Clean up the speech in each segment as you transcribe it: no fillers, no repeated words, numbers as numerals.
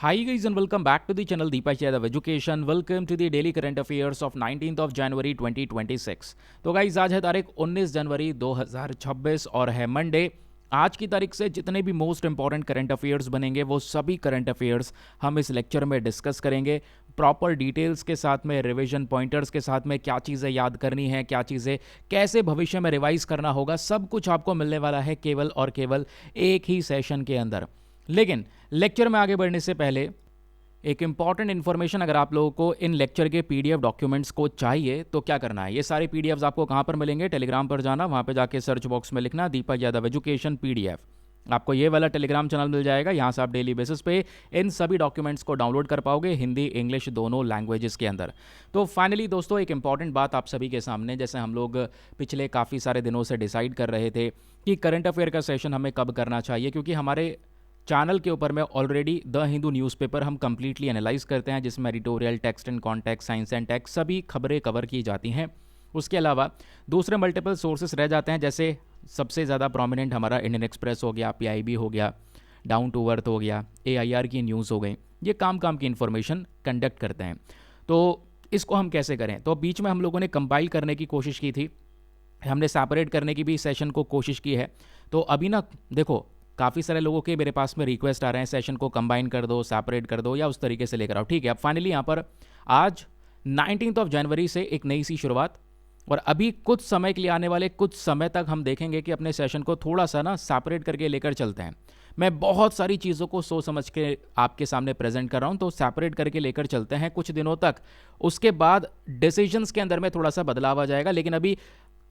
Hi guys and welcome back to the channel Deepak Yadav Education. Welcome to the daily current affairs of 19th of January 2026. तो guys आज है तारीख 19 जनवरी 2026 और है Monday. आज की तारीख से जितने भी मोस्ट इंपॉर्टेंट करंट अफेयर्स बनेंगे वो सभी करंट अफेयर्स हम इस लेक्चर में डिस्कस करेंगे प्रॉपर डिटेल्स के साथ में, रिवीजन पॉइंटर्स के साथ में, क्या चीज़ें याद करनी है, क्या चीज़ें कैसे भविष्य में रिवाइज करना होगा, सब कुछ आपको मिलने वाला है केवल और केवल एक ही सेशन के अंदर। लेकिन लेक्चर में आगे बढ़ने से पहले एक इंपॉर्टेंट इन्फॉर्मेशन, अगर आप लोगों को इन लेक्चर के पीडीएफ डॉक्यूमेंट्स को चाहिए तो क्या करना है। ये सारे पीडीएफ्स आपको कहाँ पर मिलेंगे? टेलीग्राम पर जाना, वहाँ पे जाके सर्च बॉक्स में लिखना दीपक यादव एजुकेशन पीडीएफ। आपको ये वाला टेलीग्राम चैनल मिल जाएगा। यहाँ से आप डेली बेसिस पे इन सभी डॉक्यूमेंट्स को डाउनलोड कर पाओगे, हिंदी इंग्लिश दोनों लैंग्वेजेस के अंदर। तो फाइनली दोस्तों एक इंपॉर्टेंट बात आप सभी के सामने, जैसे हम लोग पिछले काफ़ी सारे दिनों से डिसाइड कर रहे थे कि करंट अफेयर का सेशन हमें कब करना चाहिए, क्योंकि हमारे चैनल के ऊपर में ऑलरेडी द हिंदू न्यूज़पेपर हम कंप्लीटली एनालाइज करते हैं, जिसमें editorial, text and context, science and text सभी खबरें कवर की जाती हैं। उसके अलावा दूसरे मल्टीपल सोर्सेस रह जाते हैं, जैसे सबसे ज़्यादा प्रोमिनेंट हमारा इंडियन एक्सप्रेस हो गया, पीआईबी हो गया, डाउन टू अर्थ हो गया, एआईआर की न्यूज़ हो गई। ये काम की इन्फॉर्मेशन कंडक्ट करते हैं। तो इसको हम कैसे करें? तो बीच में हम लोगों ने कंपाइल करने की कोशिश की थी, हमने सेपरेट करने की भी सेशन को कोशिश की है। तो अभी ना देखो, काफ़ी सारे लोगों के मेरे पास में रिक्वेस्ट आ रहे हैं सेशन को कंबाइन कर दो, सेपरेट कर दो या उस तरीके से लेकर आओ। ठीक है, अब फाइनली यहाँ पर आज 19 ऑफ जनवरी से एक नई सी शुरुआत, और अभी कुछ समय के लिए, आने वाले कुछ समय तक हम देखेंगे कि अपने सेशन को थोड़ा सा ना सेपरेट करके लेकर चलते हैं। मैं बहुत सारी चीज़ों को सोच समझ के आपके सामने प्रेजेंट कर रहा हूँ, तो सेपरेट करके लेकर चलते हैं कुछ दिनों तक। उसके बाद डिसीजंस के अंदर में थोड़ा सा बदलाव आ जाएगा, लेकिन अभी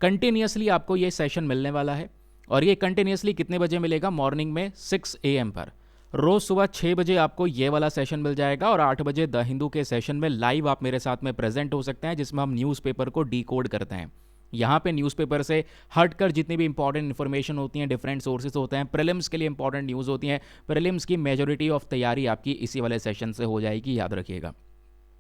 कंटिन्यूसली आपको ये सेशन मिलने वाला है। और ये कंटिन्यूसली कितने बजे मिलेगा? मॉर्निंग में 6 AM पर। रोज़ सुबह 6 बजे आपको ये वाला सेशन मिल जाएगा, और 8 बजे द हिंदू के सेशन में लाइव आप मेरे साथ में प्रेजेंट हो सकते हैं, जिसमें हम न्यूज़पेपर को डीकोड करते हैं। यहाँ पे न्यूज़पेपर से हटकर जितनी भी इंपॉर्टेंट इन्फॉर्मेशन होती हैं, डिफरेंट सोर्सेज होते हैं, प्रीलिम्स के लिए इंपॉर्टेंट न्यूज़ होती हैं, प्रीलिम्स की मेजॉरिटी ऑफ तैयारी आपकी इसी वाले सेशन से हो जाएगी, याद रखिएगा।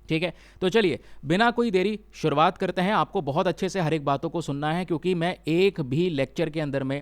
ठीक है, तो चलिए बिना कोई देरी शुरुआत करते हैं। आपको बहुत अच्छे से हर एक बातों को सुनना है, क्योंकि मैं एक भी लेक्चर के अंदर में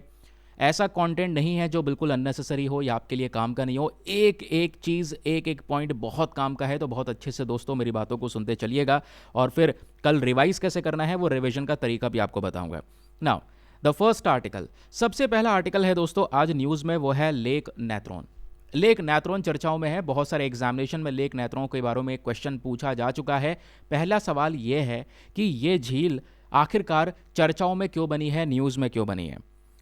ऐसा कंटेंट नहीं है जो बिल्कुल अननेसेसरी हो या आपके लिए काम का नहीं हो। एक एक चीज़, एक एक पॉइंट बहुत काम का है। तो बहुत अच्छे से दोस्तों मेरी बातों को सुनते चलिएगा, और फिर कल रिवाइज कैसे करना है वो रिवीजन का तरीका भी आपको बताऊंगा। नाउ द फर्स्ट आर्टिकल, सबसे पहला आर्टिकल है दोस्तों आज न्यूज़ में, वो है लेक नैत्रोन। लेक नैत्रोन चर्चाओं में है। बहुत सारे एग्जामिनेशन में लेक नैत्रोन के बारे में क्वेश्चन पूछा जा चुका है। पहला सवाल ये है कि ये झील आखिरकार चर्चाओं में क्यों बनी है, न्यूज़ में क्यों बनी है?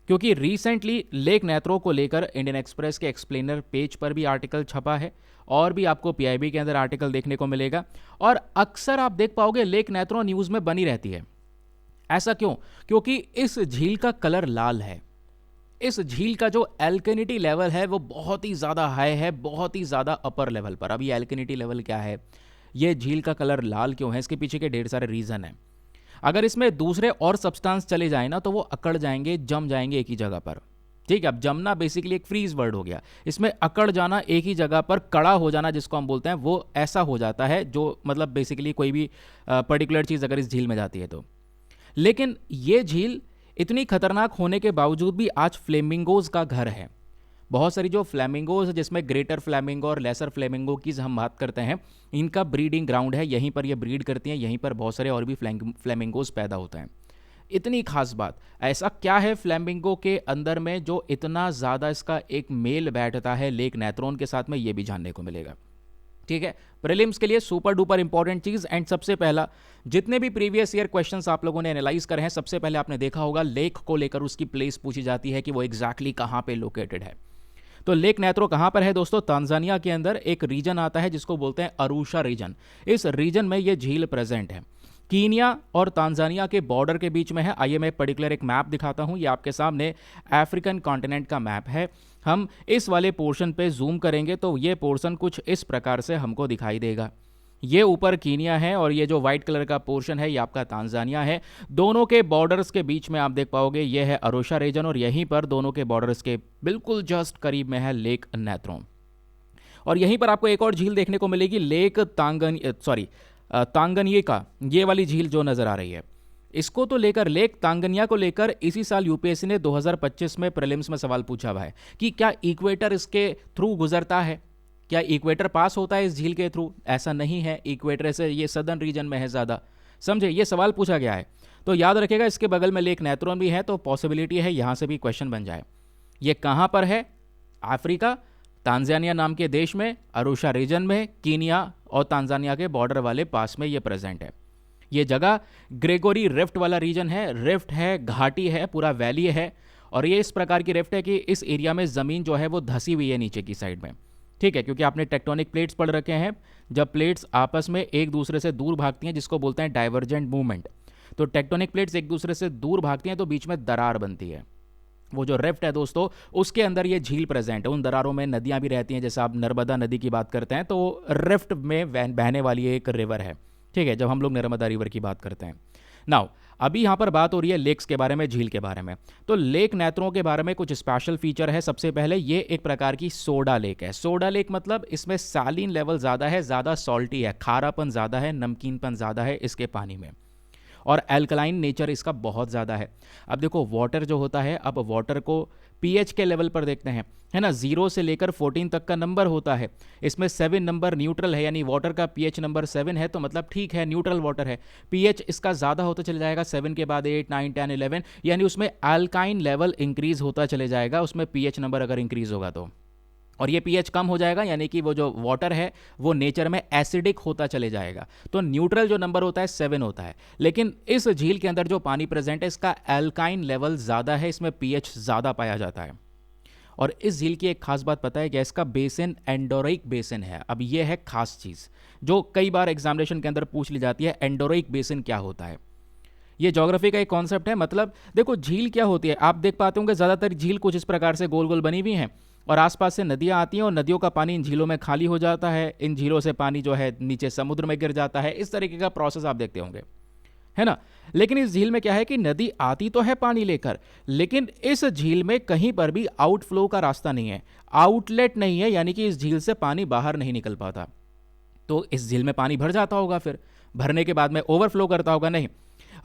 क्योंकि रिसेंटली लेक नैत्रोन को लेकर इंडियन एक्सप्रेस के एक्सप्लेनर पेज पर भी आर्टिकल छपा है, और भी आपको पीआईबी के अंदर आर्टिकल देखने को मिलेगा, और अक्सर आप देख पाओगे लेक नैत्रोन न्यूज़ में बनी रहती है। ऐसा क्यों? क्योंकि इस झील का कलर लाल है। इस झील का जो एल्कनिटी लेवल है वो बहुत ही ज़्यादा हाई है, बहुत ही ज़्यादा अपर लेवल पर। अभी एल्कनिटी लेवल क्या है, ये झील का कलर लाल क्यों है, इसके पीछे के ढेर सारे रीज़न हैं। अगर इसमें दूसरे और सब्सटेंस चले जाए ना तो वो अकड़ जाएंगे, जम जाएंगे एक ही जगह पर। ठीक है, अब जमना बेसिकली एक फ्रीज वर्ड हो गया। इसमें अकड़ जाना, एक ही जगह पर कड़ा हो जाना जिसको हम बोलते हैं, वो ऐसा हो जाता है, जो मतलब बेसिकली कोई भी पर्टिकुलर चीज़ अगर इस झील में जाती है तो। लेकिन ये झील इतनी खतरनाक होने के बावजूद भी आज फ्लेमिंगोज का घर है। बहुत सारी जो फ्लेमिंगोज, जिसमें ग्रेटर फ्लेमिंगो और लेसर फ्लेमिंगो की हम बात करते हैं, इनका ब्रीडिंग ग्राउंड है, यहीं पर ये ब्रीड करती हैं, यहीं पर बहुत सारे और भी फ्लेमिंगोज पैदा होते हैं। इतनी खास बात, ऐसा क्या है फ्लेमिंगो के अंदर में जो इतना ज़्यादा इसका एक मेल बैठता है लेक नैत्रोन के साथ में, ये भी जानने को मिलेगा। ठीक है, प्रीलिम्स के लिए सुपर डुपर इंपॉर्टेंट चीज। एंड सबसे पहला, जितने भी प्रीवियस ईयर क्वेश्चंस आप लोगों ने एनालाइज करे हैं, सबसे पहले आपने देखा होगा लेक को लेकर उसकी प्लेस पूछी जाती है कि वो एग्जैक्टली कहां पे लोकेटेड है। तो लेक नैत्रो कहां पर है दोस्तों? तांजानिया के अंदर एक रीजन आता है जिसको बोलते हैं अरूशा रीजन। इस रीजन में ये झील प्रेजेंट है, कीनिया और तांजानिया के बॉर्डर के बीच में है। आइए मैं पर्टिकुलर एक मैप दिखाता हूं, ये आपके सामने अफ्रीकन कॉन्टिनेंट का मैप है। हम इस वाले पोर्शन पे जूम करेंगे तो ये पोर्शन कुछ इस प्रकार से हमको दिखाई देगा। ये ऊपर कीनिया है, और ये जो व्हाइट कलर का पोर्शन है ये आपका तांजानिया है। दोनों के बॉर्डर्स के बीच में आप देख पाओगे ये है अरूशा रीजन, और यहीं पर दोनों के बॉर्डर्स के बिल्कुल जस्ट करीब में है लेक नैत्रोन। और यहीं पर आपको एक और झील देखने को मिलेगी, लेक तांगनिका, ये वाली झील जो नजर आ रही है। इसको तो लेकर, लेक तांगनिया को लेकर इसी साल यूपीएससी ने 2025 में प्रीलिम्स में सवाल पूछा हुआ है कि क्या इक्वेटर इसके थ्रू गुजरता है। क्या इक्वेटर पास होता है इस झील के थ्रू? ऐसा नहीं है, इक्वेटर से ये सदर्न रीजन में है ज़्यादा। समझे, ये सवाल पूछा गया है। तो याद रखिएगा इसके बगल में लेक नेत्रोन भी है, तो पॉसिबिलिटी है यहाँ से भी क्वेश्चन बन जाए। ये कहाँ पर है? अफ्रीका, तांजानिया नाम के देश में, अरुशा रीजन में, कीनिया और तांजानिया के बॉर्डर वाले पास में ये प्रेजेंट है। ये जगह ग्रेगोरी रिफ्ट वाला रीजन है, रिफ्ट है, घाटी है, पूरा वैली है, और ये इस प्रकार की रिफ्ट है कि इस एरिया में ज़मीन जो है वो धसी हुई है नीचे की साइड में। ठीक है, क्योंकि आपने टेक्टोनिक प्लेट्स पढ़ रखे हैं, जब प्लेट्स आपस में एक दूसरे से दूर भागती हैं जिसको बोलते हैं डाइवर्जेंट मूवमेंट। तो टेक्टोनिक प्लेट्स एक दूसरे से दूर भागती हैं तो बीच में दरार बनती है। वो जो रिफ्ट है दोस्तों, उसके अंदर ये झील प्रेजेंट है। उन दरारों में नदियां भी रहती हैं, जैसे आप नर्मदा नदी की बात करते हैं तो रिफ्ट में बहने वाली एक रिवर है। ठीक है, जब हम लोग नर्मदा रिवर की बात करते हैं। नाउ अभी यहाँ पर बात हो रही है लेक्स के बारे में, झील के बारे में। तो लेक नेत्रों के बारे में कुछ स्पेशल फीचर है। सबसे पहले ये एक प्रकार की सोडा लेक है। सोडा लेक मतलब इसमें सालिन लेवल ज़्यादा है, ज़्यादा सॉल्टी है, खारापन ज़्यादा है, नमकीनपन ज़्यादा है इसके पानी में, और एल्कलाइन नेचर इसका बहुत ज़्यादा है। अब देखो वाटर जो होता है, अब वाटर को पीएच के लेवल पर देखते हैं, है ना, 0 से लेकर 14 तक का नंबर होता है। इसमें 7 नंबर न्यूट्रल है, यानी वाटर का पीएच नंबर 7 है, तो मतलब ठीक है, न्यूट्रल वाटर है। पीएच इसका ज़्यादा होता चले जाएगा, 7 के बाद 8, 9, 10, 11, यानी उसमें अल्काइन लेवल इंक्रीज होता चले जाएगा, उसमें पीएच नंबर अगर इंक्रीज होगा तो। और ये पीएच कम हो जाएगा, यानी कि वो जो वाटर है वो नेचर में एसिडिक होता चले जाएगा। तो न्यूट्रल जो नंबर होता है 7 होता है। लेकिन इस झील के अंदर जो पानी प्रेजेंट है इसका एल्काइन लेवल ज़्यादा है, इसमें पीएच ज़्यादा पाया जाता है। और इस झील की एक खास बात पता है क्या? इसका बेसिन एंडोरिक बेसिन है। अब ये है खास चीज़ जो कई बार एग्जामिनेशन के अंदर पूछ ली जाती है, एंडोरिक बेसिन क्या होता है। ये ज्योग्राफी का एक कॉन्सेप्ट है। मतलब देखो झील क्या होती है, आप देख पाते होंगे ज़्यादातर झील कुछ इस प्रकार से गोल गोल बनी हुई हैं, और आसपास से नदियां आती हैं और नदियों का पानी इन झीलों में खाली हो जाता है, इन झीलों से पानी जो है नीचे समुद्र में गिर जाता है। इस तरीके का प्रोसेस आप देखते होंगे, है ना। लेकिन इस झील में क्या है कि नदी आती तो है पानी लेकर, लेकिन इस झील में कहीं पर भी आउटफ्लो का रास्ता नहीं है, आउटलेट नहीं है, यानी कि इस झील से पानी बाहर नहीं निकल पाता। तो इस झील में पानी भर जाता होगा, फिर भरने के बाद में ओवरफ्लो करता होगा, नहीं,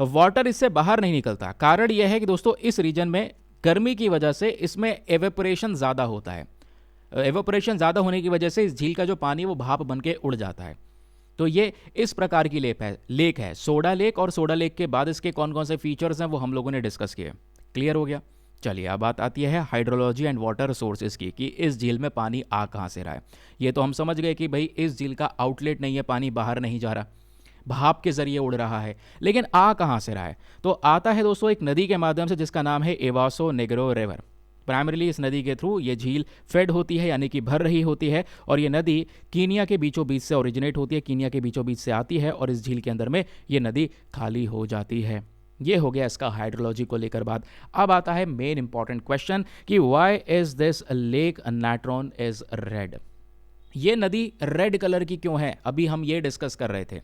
वाटर इससे बाहर नहीं निकलता। कारण यह है कि दोस्तों इस रीजन में गर्मी की वजह से इसमें एवेपोरेशन ज़्यादा होता है। एवेपोरेशन ज़्यादा होने की वजह से इस झील का जो पानी वो भाप बन के उड़ जाता है। तो ये इस प्रकार की लेक है सोडा लेक। और सोडा लेक के बाद इसके कौन कौन से फीचर्स हैं वो हम लोगों ने डिस्कस किए। क्लियर हो गया? चलिए अब बात आती है हाइड्रोलॉजी एंड वाटर रिसोर्सेज की, कि इस झील में पानी आ कहाँ से रहा है। ये तो हम समझ गए कि भाई इस झील का आउटलेट नहीं है, पानी बाहर नहीं जा रहा, भाप के जरिए उड़ रहा है। लेकिन आ कहाँ से रहा है? तो आता है दोस्तों एक नदी के माध्यम से जिसका नाम है एवासो नेग्रो रिवर। प्राइमरीली इस नदी के थ्रू ये झील फेड होती है, यानी कि भर रही होती है, और ये नदी कीनिया के बीचों बीच से ओरिजिनेट होती है, कीनिया के बीचों बीच से आती है और इस झील के अंदर में ये नदी खाली हो जाती है। ये हो गया इसका हाइड्रोलॉजी को लेकर बात। अब आता है मेन इंपॉर्टेंट क्वेश्चन कि why is this lake Natron is red. ये नदी रेड कलर की क्यों है? अभी हम ये डिस्कस कर रहे थे।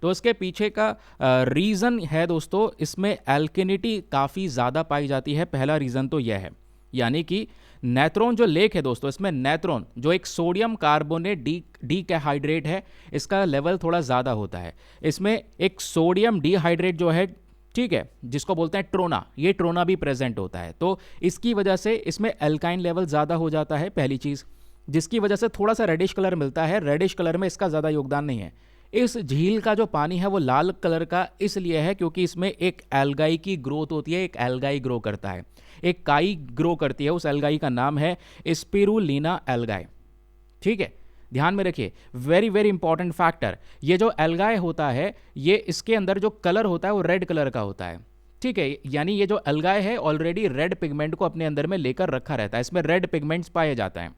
तो इसके पीछे का रीज़न है दोस्तों, इसमें एल्केनिटी काफ़ी ज़्यादा पाई जाती है। पहला रीज़न तो यह है, यानी कि नेत्रोन जो लेक है दोस्तों, इसमें नेत्रोन जो एक सोडियम कार्बोनेट डीहाइड्रेट है, इसका लेवल थोड़ा ज़्यादा होता है। इसमें एक सोडियम डीहाइड्रेट जो है, ठीक है, जिसको बोलते हैं ट्रोना, ये ट्रोना भी प्रेजेंट होता है। तो इसकी वजह से इसमें एल्काइन लेवल ज़्यादा हो जाता है, पहली चीज़, जिसकी वजह से थोड़ा सा रेडिश कलर मिलता है। रेडिश कलर में इसका ज़्यादा योगदान नहीं है। इस झील का जो पानी है वो लाल कलर का इसलिए है क्योंकि इसमें एक एल्गाई की ग्रोथ होती है, एक एल्गाई ग्रो करता है, एक काई ग्रो करती है। उस एल्गाई का नाम है स्पिरुलिना एल्गाई। ठीक है, ध्यान में रखिए, वेरी वेरी इंपॉर्टेंट फैक्टर। ये जो एल्गाई होता है, ये इसके अंदर जो कलर होता है वो रेड कलर का होता है। ठीक है, यानी ये जो एल्गाई है ऑलरेडी रेड पिगमेंट को अपने अंदर में लेकर रखा रहता है, इसमें रेड पिगमेंट्स पाए जाते हैं।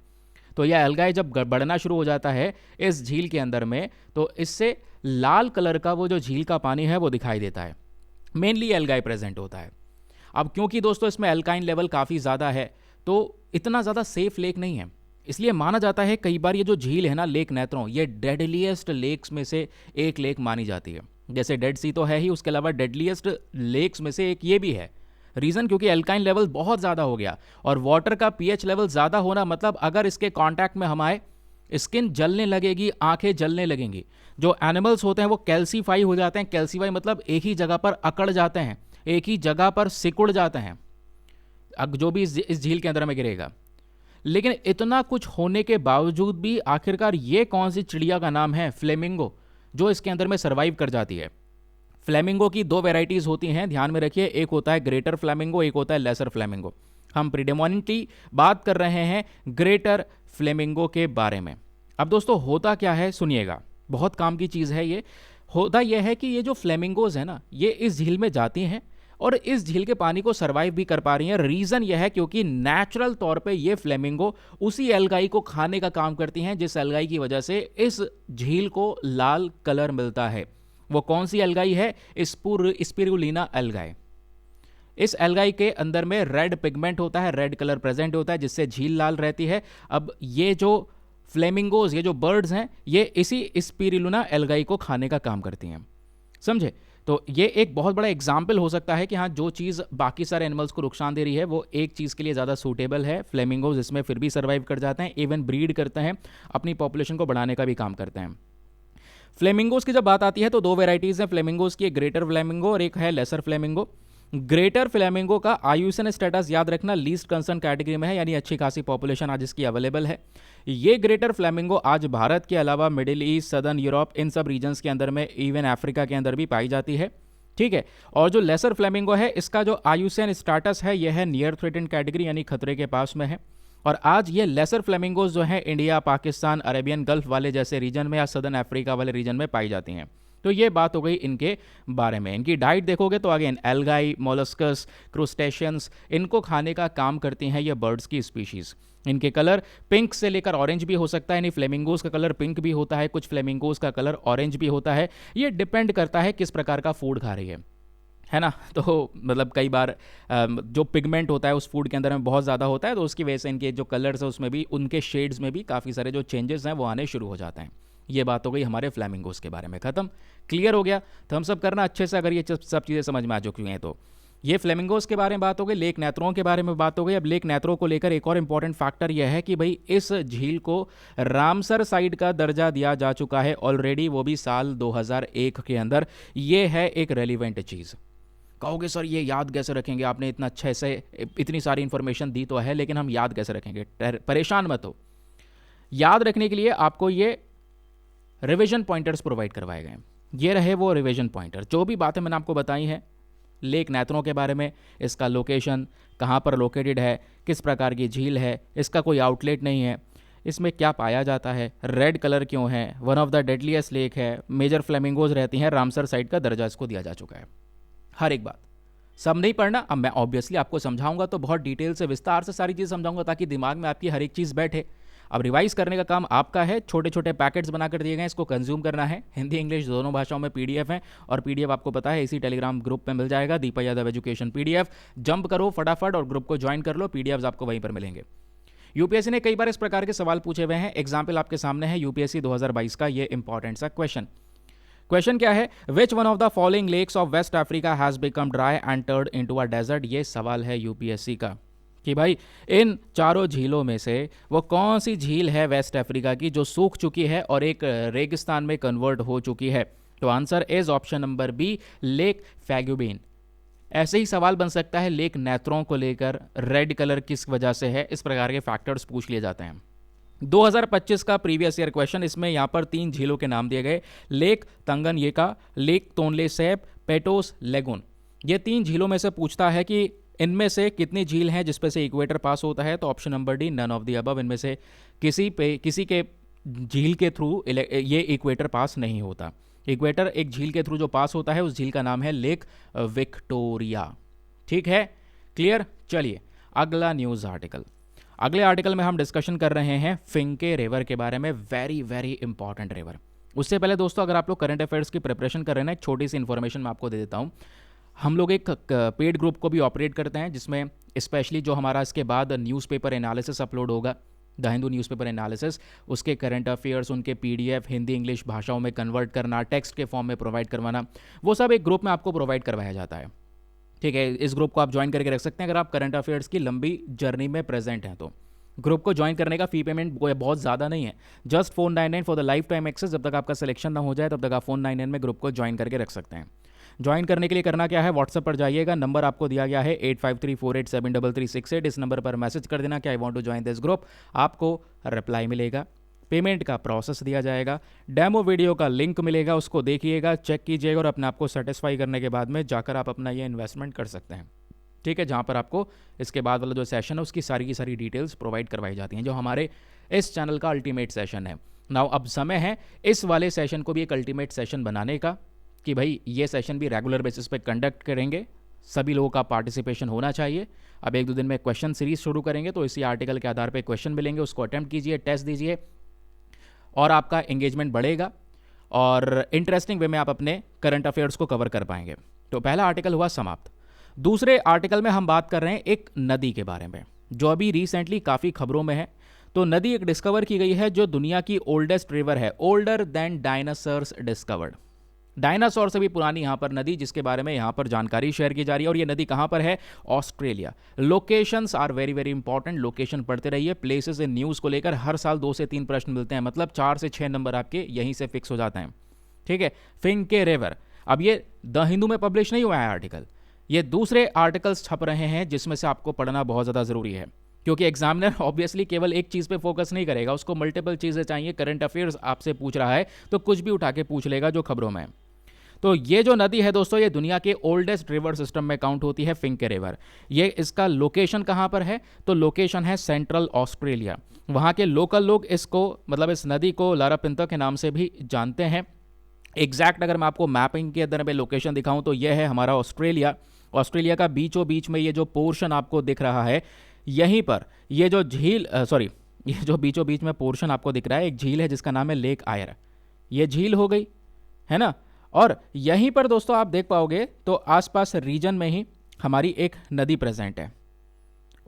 तो यह एल्गाई जब बढ़ना शुरू हो जाता है इस झील के अंदर में, तो इससे लाल कलर का वो जो झील का पानी है वो दिखाई देता है। मेनली एल्गाई प्रेजेंट होता है। अब क्योंकि दोस्तों इसमें एल्काइन लेवल काफ़ी ज़्यादा है, तो इतना ज़्यादा सेफ लेक नहीं है, इसलिए माना जाता है कई बार ये जो झील है ना लेक नेत्रों, ये डेडलीस्ट लेक्स में से एक लेक मानी जाती है। जैसे डेड सी तो है ही, उसके अलावा डेडलीस्ट लेक्स में से एक ये भी है। रीज़न क्योंकि एल्काइन लेवल बहुत ज़्यादा हो गया, और वाटर का पीएच लेवल ज़्यादा होना मतलब अगर इसके कांटेक्ट में हम आए, स्किन जलने लगेगी, आंखें जलने लगेंगी। जो एनिमल्स होते हैं वो कैल्सीफाई हो जाते हैं। कैल्सीफाई मतलब एक ही जगह पर अकड़ जाते हैं, एक ही जगह पर सिकुड़ जाते हैं, जो भी इस झील के अंदर में गिरेगा। लेकिन इतना कुछ होने के बावजूद भी आखिरकार ये कौन सी चिड़िया का नाम है फ्लेमिंगो, जो इसके अंदर में सर्वाइव कर जाती है। फ्लेमिंगो की दो वेराइटीज़ होती हैं, ध्यान में रखिए, एक होता है ग्रेटर फ्लेमिंगो, एक होता है लेसर फ्लेमिंगो। हम प्रीडोमिनेंटली बात कर रहे हैं ग्रेटर फ्लेमिंगो के बारे में। अब दोस्तों होता क्या है सुनिएगा, बहुत काम की चीज़ है ये। होता यह है कि ये जो फ्लेमिंगोज है ना, ये इस झील में जाती हैं और इस झील के पानी को सर्वाइव भी कर पा रही हैं। रीज़न यह है क्योंकि नेचुरल तौर पे ये फ्लेमिंगो उसी एल्गाई को खाने का काम करती हैं जिस एल्गाई की वजह से इस झील को लाल कलर मिलता है। वो कौन सी एल्गाई है? Spirulina algae. इस एल्गाई के अंदर में रेड पिगमेंट होता है, रेड कलर प्रेजेंट होता है, जिससे झील लाल रहती है। अब ये जो फ्लेमिंगोज, ये जो बर्ड्स हैं, ये इसी स्पिरुलिना एल्गाई को खाने का काम करती हैं, समझे? तो ये एक बहुत बड़ा एग्जाम्पल हो सकता है कि हाँ, जो चीज़ बाकी सारे एनिमल्स को नुकसान दे रही है वो एक चीज़ के लिए ज़्यादा सूटेबल है। फ्लेमिंगोज इसमें फिर भी सर्वाइव कर जाते हैं, इवन ब्रीड करते हैं, अपनी पॉपुलेशन को बढ़ाने का भी काम करते हैं। फ्लेमिंगोज की जब बात आती है तो दो वेराइटीज़ हैं फ्लेमिंगोज की, एक ग्रेटर फ्लेमिंगो और एक है लेसर फ्लेमिंगो। ग्रेटर फ्लेमिंगो का आयुसन स्टेटस याद रखना लीस्ट कंसर्न कैटेगरी में है, यानी अच्छी खासी पॉपुलेशन आज इसकी अवेलेबल है। ये ग्रेटर फ्लेमिंगो आज भारत के अलावा मिडिल ईस्ट, सदर्न यूरोप, इन सब रीजन्स के अंदर में, इवन अफ्रीका के अंदर भी पाई जाती है, ठीक है। और जो लेसर फ्लेमिंगो है, इसका जो आयुसन स्टेटस है यह है नियर थ्रेटेंड कैटेगरी, यानी खतरे के पास में है। और आज ये लेसर फ्लेमिंगोज जो हैं इंडिया, पाकिस्तान, अरेबियन गल्फ वाले जैसे रीजन में या सदर्न अफ्रीका वाले रीजन में पाई जाती हैं। तो ये बात हो गई इनके बारे में। इनकी डाइट देखोगे तो अगेन एल्गाई, मोलस्कस, क्रूस्टेशियंस, इनको खाने का काम करती हैं ये बर्ड्स की स्पीशीज़। इनके कलर पिंक से लेकर ऑरेंज भी हो सकता है, यानी फ्लेमिंगोज का कलर पिंक भी होता है, कुछ फ्लेमिंगोज का कलर ऑरेंज भी होता है। ये डिपेंड करता है किस प्रकार का फूड खा रही है ना। तो मतलब कई बार जो पिगमेंट होता है उस फूड के अंदर में बहुत ज़्यादा होता है, तो उसकी वजह से इनके जो कलर्स है उसमें भी, उनके शेड्स में भी काफ़ी सारे जो चेंजेस हैं वो आने शुरू हो जाते हैं। ये बात हो गई हमारे फ्लैमिंगोस के बारे में, खत्म, क्लियर हो गया। थम्स अप करना अच्छे से अगर ये सब चीज़ें समझ में आ चुकी हैं तो। ये फ्लेमिंगोस के बारे में बात हो गई, लेक नेत्रों के बारे में बात हो गई। अब लेक नेत्रों को लेकर एक और इंपॉर्टेंट फैक्टर यह है कि भाई इस झील को रामसर साइट का दर्जा दिया जा चुका है ऑलरेडी, वो भी साल 2001 के अंदर। ये है एक रेलिवेंट चीज़। कहोगे सर ये याद कैसे रखेंगे, आपने इतना अच्छे से इतनी सारी इन्फॉर्मेशन दी तो है, लेकिन हम याद कैसे रखेंगे? परेशान मत हो, याद रखने के लिए आपको ये रिवीजन पॉइंटर्स प्रोवाइड करवाए गए। ये रहे वो रिवीजन पॉइंटर, जो भी बातें मैंने आपको बताई हैं लेक नेत्रों के बारे में, इसका लोकेशन कहाँ पर लोकेटेड है, किस प्रकार की झील है, इसका कोई आउटलेट नहीं है, इसमें क्या पाया जाता है, रेड कलर क्यों है, one of the deadliest lake है, मेजर फ्लेमिंगोज रहती हैं, रामसर साइट का दर्जा इसको दिया जा चुका है। हर एक बात सब नहीं पढ़ना, अब मैं ऑब्वियसली आपको समझाऊंगा तो बहुत डिटेल से, विस्तार से सारी चीज़ समझाऊंगा ताकि दिमाग में आपकी हर एक चीज़ बैठे। अब रिवाइज करने का काम आपका है, छोटे छोटे पैकेट्स बनाकर दिए गए, इसको कंज्यूम करना है। हिंदी इंग्लिश दोनों भाषाओं में पीडीएफ है, और पीडीएफ आपको पता है इसी टेलीग्राम ग्रुप में मिल जाएगा, Deepak Yadav education PDF. Jump करो फटाफट और ग्रुप को ज्वाइन कर लो, पीडीएफ आपको वहीं पर मिलेंगे। यूपीएससी ने कई बार इस प्रकार के सवाल पूछे हुए हैं, एग्जाम्पल आपके सामने है यूपीएससी 2022 का ये इंपॉर्टेंट सा क्वेश्चन क्या है? Which one of the following lakes of West Africa has become dry and turned into a desert. ये सवाल है यूपीएससी का कि भाई इन चारों झीलों में से वो कौन सी झील है वेस्ट अफ्रीका की जो सूख चुकी है और एक रेगिस्तान में कन्वर्ट हो चुकी है? तो answer is option number B, lake Faguibine. ऐसे ही सवाल बन सकता है लेक नेत्रों को लेकर, रेड कलर किस वजह से है, इस प्रकार के फैक्टर्स पूछ लिए जाते हैं। 2025 का प्रीवियस ईयर क्वेश्चन, इसमें यहाँ पर 3 झीलों के नाम दिए गए, लेक तंगनयिका, लेक तोनले सैप, पेटोस लेगुन। ये 3 झीलों में से पूछता है कि इनमें से कितनी झील हैं जिस पे से इक्वेटर पास होता है, तो option number D, none of the above. इनमें से किसी के झील के थ्रू ये इक्वेटर पास नहीं होता। इक्वेटर एक झील के थ्रू जो पास होता है उस झील का नाम है लेक विक्टोरिया। ठीक है, क्लियर। चलिए अगला न्यूज़ आर्टिकल। अगले आर्टिकल में हम डिस्कशन कर रहे हैं फिंके रिवर के बारे में, वेरी वेरी इंपॉर्टेंट रिवर। उससे पहले दोस्तों, अगर आप लोग करंट अफेयर्स की प्रिपरेशन कर रहे हैं ना, एक छोटी सी इन्फॉर्मेशन मैं आपको दे देता हूँ। हम लोग एक पेड ग्रुप को भी ऑपरेट करते हैं, जिसमें स्पेशली जो हमारा इसके बाद न्यूज़पेपर एनालिसिस अपलोड होगा, द हिंदू न्यूज़पेपर एनालिसिस, उसके करंट अफेयर्स, उनके पीडीएफ हिंदी इंग्लिश भाषाओं में कन्वर्ट करना, टेक्स्ट के फॉर्म में प्रोवाइड करवाना, वो सब एक ग्रुप में आपको प्रोवाइड करवाया जाता है। ठीक है, इस ग्रुप को आप ज्वाइन करके रख सकते हैं अगर आप करंट अफेयर्स की लंबी जर्नी में प्रेजेंट हैं तो। ग्रुप को ज्वाइन करने का फी पेमेंट बहुत ज़्यादा नहीं है, just 499 for the lifetime access. जब तक आपका सिलेक्शन ना हो जाए तब तक आप 499 में ग्रुप को ज्वाइन करके रख सकते हैं। ज्वाइन करने के लिए करना क्या है, व्हाट्सएप पर जाइएगा, नंबर आपको दिया गया है 8534873368, इस नंबर पर मैसेज कर देना कि I want to join this group, आपको रिप्लाई मिलेगा, पेमेंट का प्रोसेस दिया जाएगा, डेमो वीडियो का लिंक मिलेगा, उसको देखिएगा, चेक कीजिएगा और अपने आप को सेटिस्फाई करने के बाद में जाकर आप अपना ये इन्वेस्टमेंट कर सकते हैं। ठीक है, जहाँ पर आपको इसके बाद वाला जो सेशन है उसकी सारी की सारी डिटेल्स प्रोवाइड करवाई जाती हैं, जो हमारे इस चैनल का अल्टीमेट सेशन है। नाउ अब समय है इस वाले सेशन को भी एक अल्टीमेट सेशन बनाने का, कि भाई ये सेशन भी रेगुलर बेसिस पे कंडक्ट करेंगे, सभी लोगों का पार्टिसिपेशन होना चाहिए। अब 1-2 दिन में क्वेश्चन सीरीज शुरू करेंगे, तो इसी आर्टिकल के आधार पर क्वेश्चन मिलेंगे, उसको अटेम्प्ट कीजिए, टेस्ट दीजिए और आपका एंगेजमेंट बढ़ेगा और इंटरेस्टिंग वे में आप अपने करंट अफेयर्स को कवर कर पाएंगे। तो पहला आर्टिकल हुआ समाप्त। दूसरे आर्टिकल में हम बात कर रहे हैं एक नदी के बारे में, जो अभी रिसेंटली काफ़ी खबरों में है। तो नदी एक डिस्कवर की गई है जो दुनिया की ओल्डेस्ट रिवर है, older than dinosaurs discovered, dinosaur से भी पुरानी यहाँ पर नदी, जिसके बारे में यहाँ पर जानकारी शेयर की जा रही है। और ये नदी कहाँ पर है, Australia. Locations are very very important, location पढ़ते रहिए। प्लेसेस इन न्यूज़ को लेकर हर साल 2 से 3 प्रश्न मिलते हैं, मतलब 4 से 6 नंबर आपके यहीं से फिक्स हो जाते हैं। ठीक है, फिंके रिवर, अब ये द हिंदू में पब्लिश नहीं हुआ है आर्टिकल, ये दूसरे आर्टिकल्स छप रहे हैं जिसमें से आपको पढ़ना बहुत ज़्यादा ज़रूरी है, क्योंकि एग्जामिनर ऑब्वियसली केवल एक चीज़ पे फोकस नहीं करेगा, उसको मल्टीपल चीज़ें चाहिए। करंट अफेयर्स आपसे पूछ रहा है तो कुछ भी उठा के पूछ लेगा जो खबरों में है। तो ये जो नदी है दोस्तों, ये दुनिया के ओल्डेस्ट रिवर सिस्टम में काउंट होती है, फिंके रिवर। ये इसका लोकेशन कहाँ पर है, तो लोकेशन है सेंट्रल ऑस्ट्रेलिया। वहाँ के लोकल लोग इसको, मतलब इस नदी को लारापिंता के नाम से भी जानते हैं। एग्जैक्ट अगर मैं आपको मैपिंग के अंदर में लोकेशन दिखाऊं तो यह है हमारा ऑस्ट्रेलिया। ऑस्ट्रेलिया का बीचों बीच में ये जो पोर्शन आपको दिख रहा है, यहीं पर ये जो झील ये जो बीचों बीच में पोर्शन आपको दिख रहा है, एक झील है जिसका नाम है लेक आयर। ये झील हो गई है ना, और यहीं पर दोस्तों आप देख पाओगे तो आसपास रीजन में ही हमारी एक नदी प्रेजेंट है।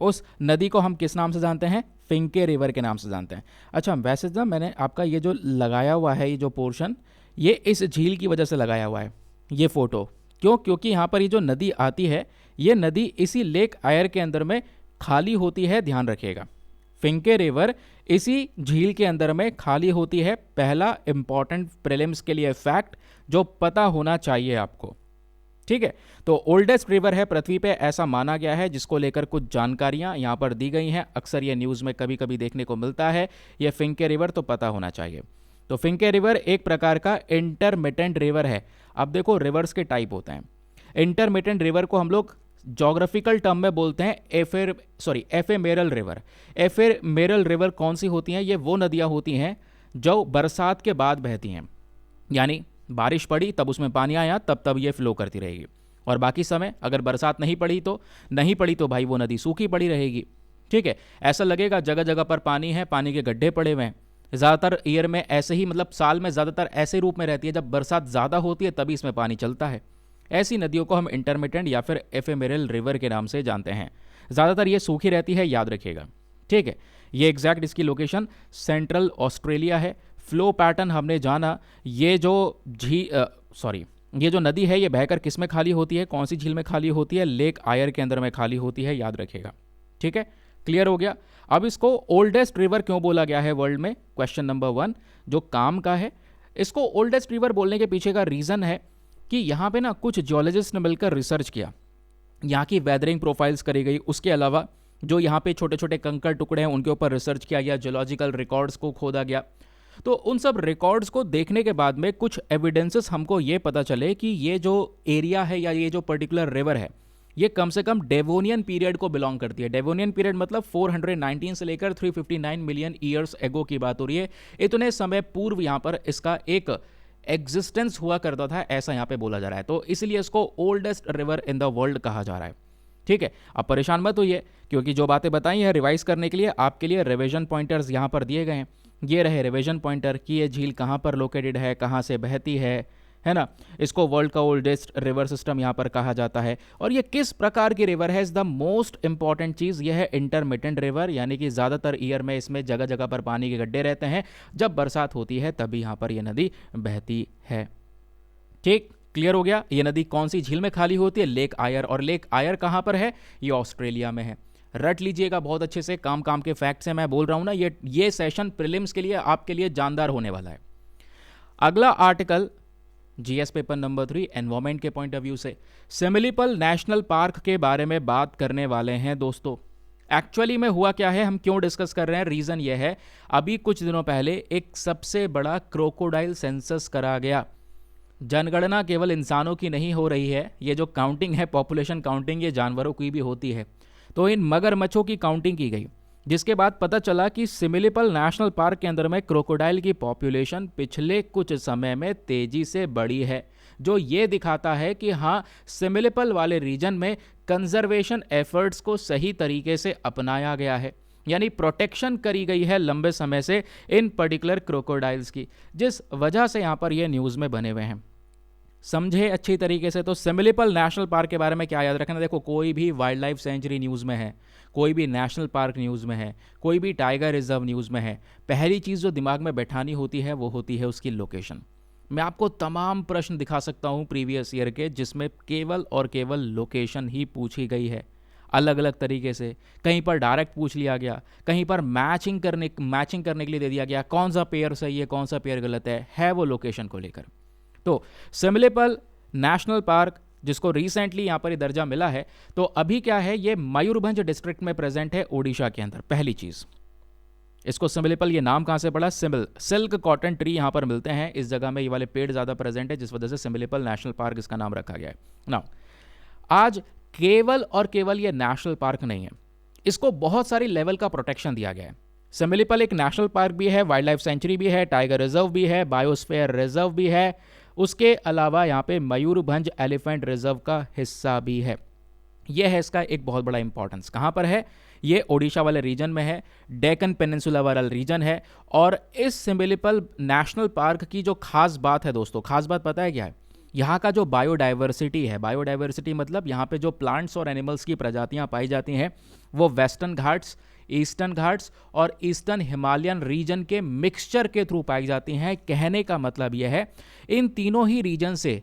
उस नदी को हम किस नाम से जानते हैं, फिंके रिवर के नाम से जानते हैं। अच्छा, वैसे ना मैंने आपका ये जो लगाया हुआ है, ये जो पोर्शन, ये इस झील की वजह से लगाया हुआ है ये फोटो। क्यों, क्योंकि यहाँ पर ये जो नदी आती है, ये नदी इसी लेक आयर के अंदर में खाली होती है, ध्यान रखिएगा। फिंके रिवर इसी झील के अंदर में खाली होती है। पहला इंपॉर्टेंट प्रीलिम्स के लिए फैक्ट जो पता होना चाहिए आपको। ठीक है, तो ओल्डेस्ट रिवर है पृथ्वी पे, ऐसा माना गया है, जिसको लेकर कुछ जानकारियां यहाँ पर दी गई हैं। अक्सर ये न्यूज़ में कभी कभी देखने को मिलता है, ये फिंके रिवर, तो पता होना चाहिए। तो फिंके रिवर एक प्रकार का इंटरमिटेंट रिवर है। अब देखो रिवर्स के टाइप होते हैं। इंटरमिटेंट रिवर को हम लोग जोग्राफिकल टर्म में बोलते हैं एफेमेरल रिवर। एफेमेरल रिवर कौन सी होती हैं, ये वो नदियाँ होती हैं जो बरसात के बाद बहती हैं, यानी बारिश पड़ी तब उसमें पानी आया, तब ये फ्लो करती रहेगी, और बाकी समय अगर बरसात नहीं पड़ी तो भाई वो नदी सूखी पड़ी रहेगी। ठीक है, ऐसा लगेगा जगह जगह पर पानी है, पानी के गड्ढे पड़े हुए हैं। ज़्यादातर ईयर में ऐसे ही, मतलब साल में ज़्यादातर ऐसे रूप में रहती है, जब बरसात ज़्यादा होती है तभी इसमें पानी चलता है। ऐसी नदियों को हम इंटरमिटेंट या फिर एफेमेरल रिवर के नाम से जानते हैं। ज़्यादातर ये सूखी रहती है, याद रखिएगा। ठीक है, ये एग्जैक्ट इसकी लोकेशन सेंट्रल ऑस्ट्रेलिया है। फ्लो पैटर्न हमने जाना, ये जो ये जो नदी है ये बहकर किस में खाली होती है, कौन सी झील में खाली होती है, लेक आयर के अंदर में खाली होती है, याद रखिएगा। ठीक है, क्लियर हो गया। अब इसको ओल्डेस्ट रिवर क्यों बोला गया है वर्ल्ड में, क्वेश्चन नंबर 1 जो काम का है। इसको ओल्डेस्ट रिवर बोलने के पीछे का रीज़न है कि यहाँ पे ना कुछ जियोलॉजिस्ट ने मिलकर रिसर्च किया, यहाँ की वेदरिंग प्रोफाइल्स करी गई, उसके अलावा जो यहाँ पे छोटे छोटे कंकड़ टुकड़े हैं उनके ऊपर रिसर्च किया गया, जियोलॉजिकल रिकॉर्ड्स को खोदा गया। तो उन सब रिकॉर्ड्स को देखने के बाद में कुछ एविडेंसेस हमको ये पता चले कि ये जो एरिया है या ये जो पर्टिकुलर रिवर है, ये कम से कम डेवोनियन पीरियड को बिलोंग करती है। डेवोनियन पीरियड मतलब 419 से लेकर 359 मिलियन ईयर्स एगो की बात हो रही है। इतने समय पूर्व यहाँ पर इसका एक एग्जिस्टेंस हुआ करता था, ऐसा यहाँ पे बोला जा रहा है। तो इसलिए इसको oldest river in the world कहा जा रहा है। ठीक है, अब परेशान मत होइए, क्योंकि जो बातें बताई हैं रिवाइज करने के लिए आपके लिए रिविजन पॉइंटर्स यहाँ पर दिए गए हैं। ये रहे रिविजन पॉइंटर कि ये झील कहाँ पर लोकेटेड है, कहाँ से बहती है ना। इसको वर्ल्ड का ओल्डेस्ट रिवर सिस्टम यहाँ पर कहा जाता है। और ये किस प्रकार की रिवर है, इज द मोस्ट इंपॉर्टेंट चीज़ यह है इंटरमिटेंट रिवर, यानी कि ज़्यादातर ईयर में इसमें जगह जगह पर पानी के गड्ढे रहते हैं। जब बरसात होती है तभी यहाँ पर यह नदी बहती है। ठीक, क्लियर हो गया। ये नदी कौन सी झील में खाली होती है, लेक आयर। और लेक आयर कहाँ पर है, ये ऑस्ट्रेलिया में है। रट लीजिएगा बहुत अच्छे से, काम काम के फैक्ट से मैं बोल रहा हूँ ना, ये सेशन प्रीलिम्स के लिए आपके लिए जानदार होने वाला है। अगला article GS paper number 3 environment के पॉइंट ऑफ व्यू से सिमिलीपल नेशनल पार्क के बारे में बात करने वाले हैं दोस्तों। एक्चुअली में हुआ क्या है, हम क्यों डिस्कस कर रहे हैं, रीज़न ये है, अभी कुछ दिनों पहले एक सबसे बड़ा क्रोकोडाइल सेंसस करा गया। जनगणना केवल इंसानों की नहीं हो रही है, ये जो काउंटिंग है, पॉपुलेशन काउंटिंग, ये जानवरों की भी होती है। तो इन मगरमच्छों की काउंटिंग की गई, जिसके बाद पता चला कि सिमिलीपल नेशनल पार्क के अंदर में क्रोकोडाइल की पॉपुलेशन पिछले कुछ समय में तेजी से बढ़ी है, जो ये दिखाता है कि हाँ, सिमिलीपल वाले रीजन में कंजर्वेशन एफर्ट्स को सही तरीके से अपनाया गया है, यानी प्रोटेक्शन करी गई है लंबे समय से इन पर्टिकुलर क्रोकोडाइल्स की, जिस वजह से यहाँ पर ये न्यूज़ में बने हुए हैं। समझे अच्छी तरीके से। तो सिमिलीपल नेशनल पार्क के बारे में क्या याद रखना, देखो कोई भी वाइल्ड लाइफ सेंचुरी न्यूज़ में है, कोई भी नेशनल पार्क न्यूज़ में है, कोई भी टाइगर रिजर्व न्यूज़ में है, पहली चीज़ जो दिमाग में बैठानी होती है वो होती है उसकी लोकेशन। मैं आपको तमाम प्रश्न दिखा सकता हूँ प्रीवियस ईयर के, जिसमें केवल और केवल लोकेशन ही पूछी गई है, अलग अलग तरीके से। कहीं पर डायरेक्ट पूछ लिया गया, कहीं पर मैचिंग करने के लिए दे दिया गया, कौन सा पेयर सही है, कौन सा पेयर गलत है वो लोकेशन को लेकर। तो सिमिलीपल नेशनल पार्क जिसको रिसेंटली यहाँ पर ये दर्जा मिला है, तो अभी क्या है, ये मयूरभंज डिस्ट्रिक्ट में प्रेजेंट है, ओडिशा के अंदर। पहली चीज़, इसको सिमिलीपल ये नाम कहाँ से पड़ा, सिल्क कॉटन ट्री यहाँ पर मिलते हैं इस जगह में, ये वाले पेड़ ज़्यादा प्रेजेंट है, जिस वजह से सिमिलीपल नेशनल पार्क इसका नाम रखा गया है। नाउ आज केवल और केवल ये नेशनल पार्क नहीं है, इसको बहुत सारी लेवल का प्रोटेक्शन दिया गया है। सिमिलीपल एक नेशनल पार्क भी है, वाइल्ड लाइफ सेंचुरी भी है, टाइगर रिजर्व भी है, बायोस्फीयर रिजर्व भी है, उसके अलावा यहाँ पे मयूरभंज एलिफेंट रिजर्व का हिस्सा भी है। यह है इसका एक बहुत बड़ा इंपॉर्टेंस। कहाँ पर है ये, ओडिशा वाले रीजन में है, डेक्कन पेनिनसुला वाला रीजन है। और इस सिमिलीपल नेशनल पार्क की जो खास बात है दोस्तों, खास बात पता है क्या है, यहाँ का जो बायोडाइवर्सिटी है, बायोडाइवर्सिटी मतलब यहाँ पे जो प्लांट्स और एनिमल्स की प्रजातियाँ पाई जाती हैं वो वेस्टर्न घाट्स, ईस्टर्न घाट्स और ईस्टर्न हिमालयन रीजन के मिक्सचर के थ्रू पाई जाती हैं। कहने का मतलब यह है, इन तीनों ही रीजन से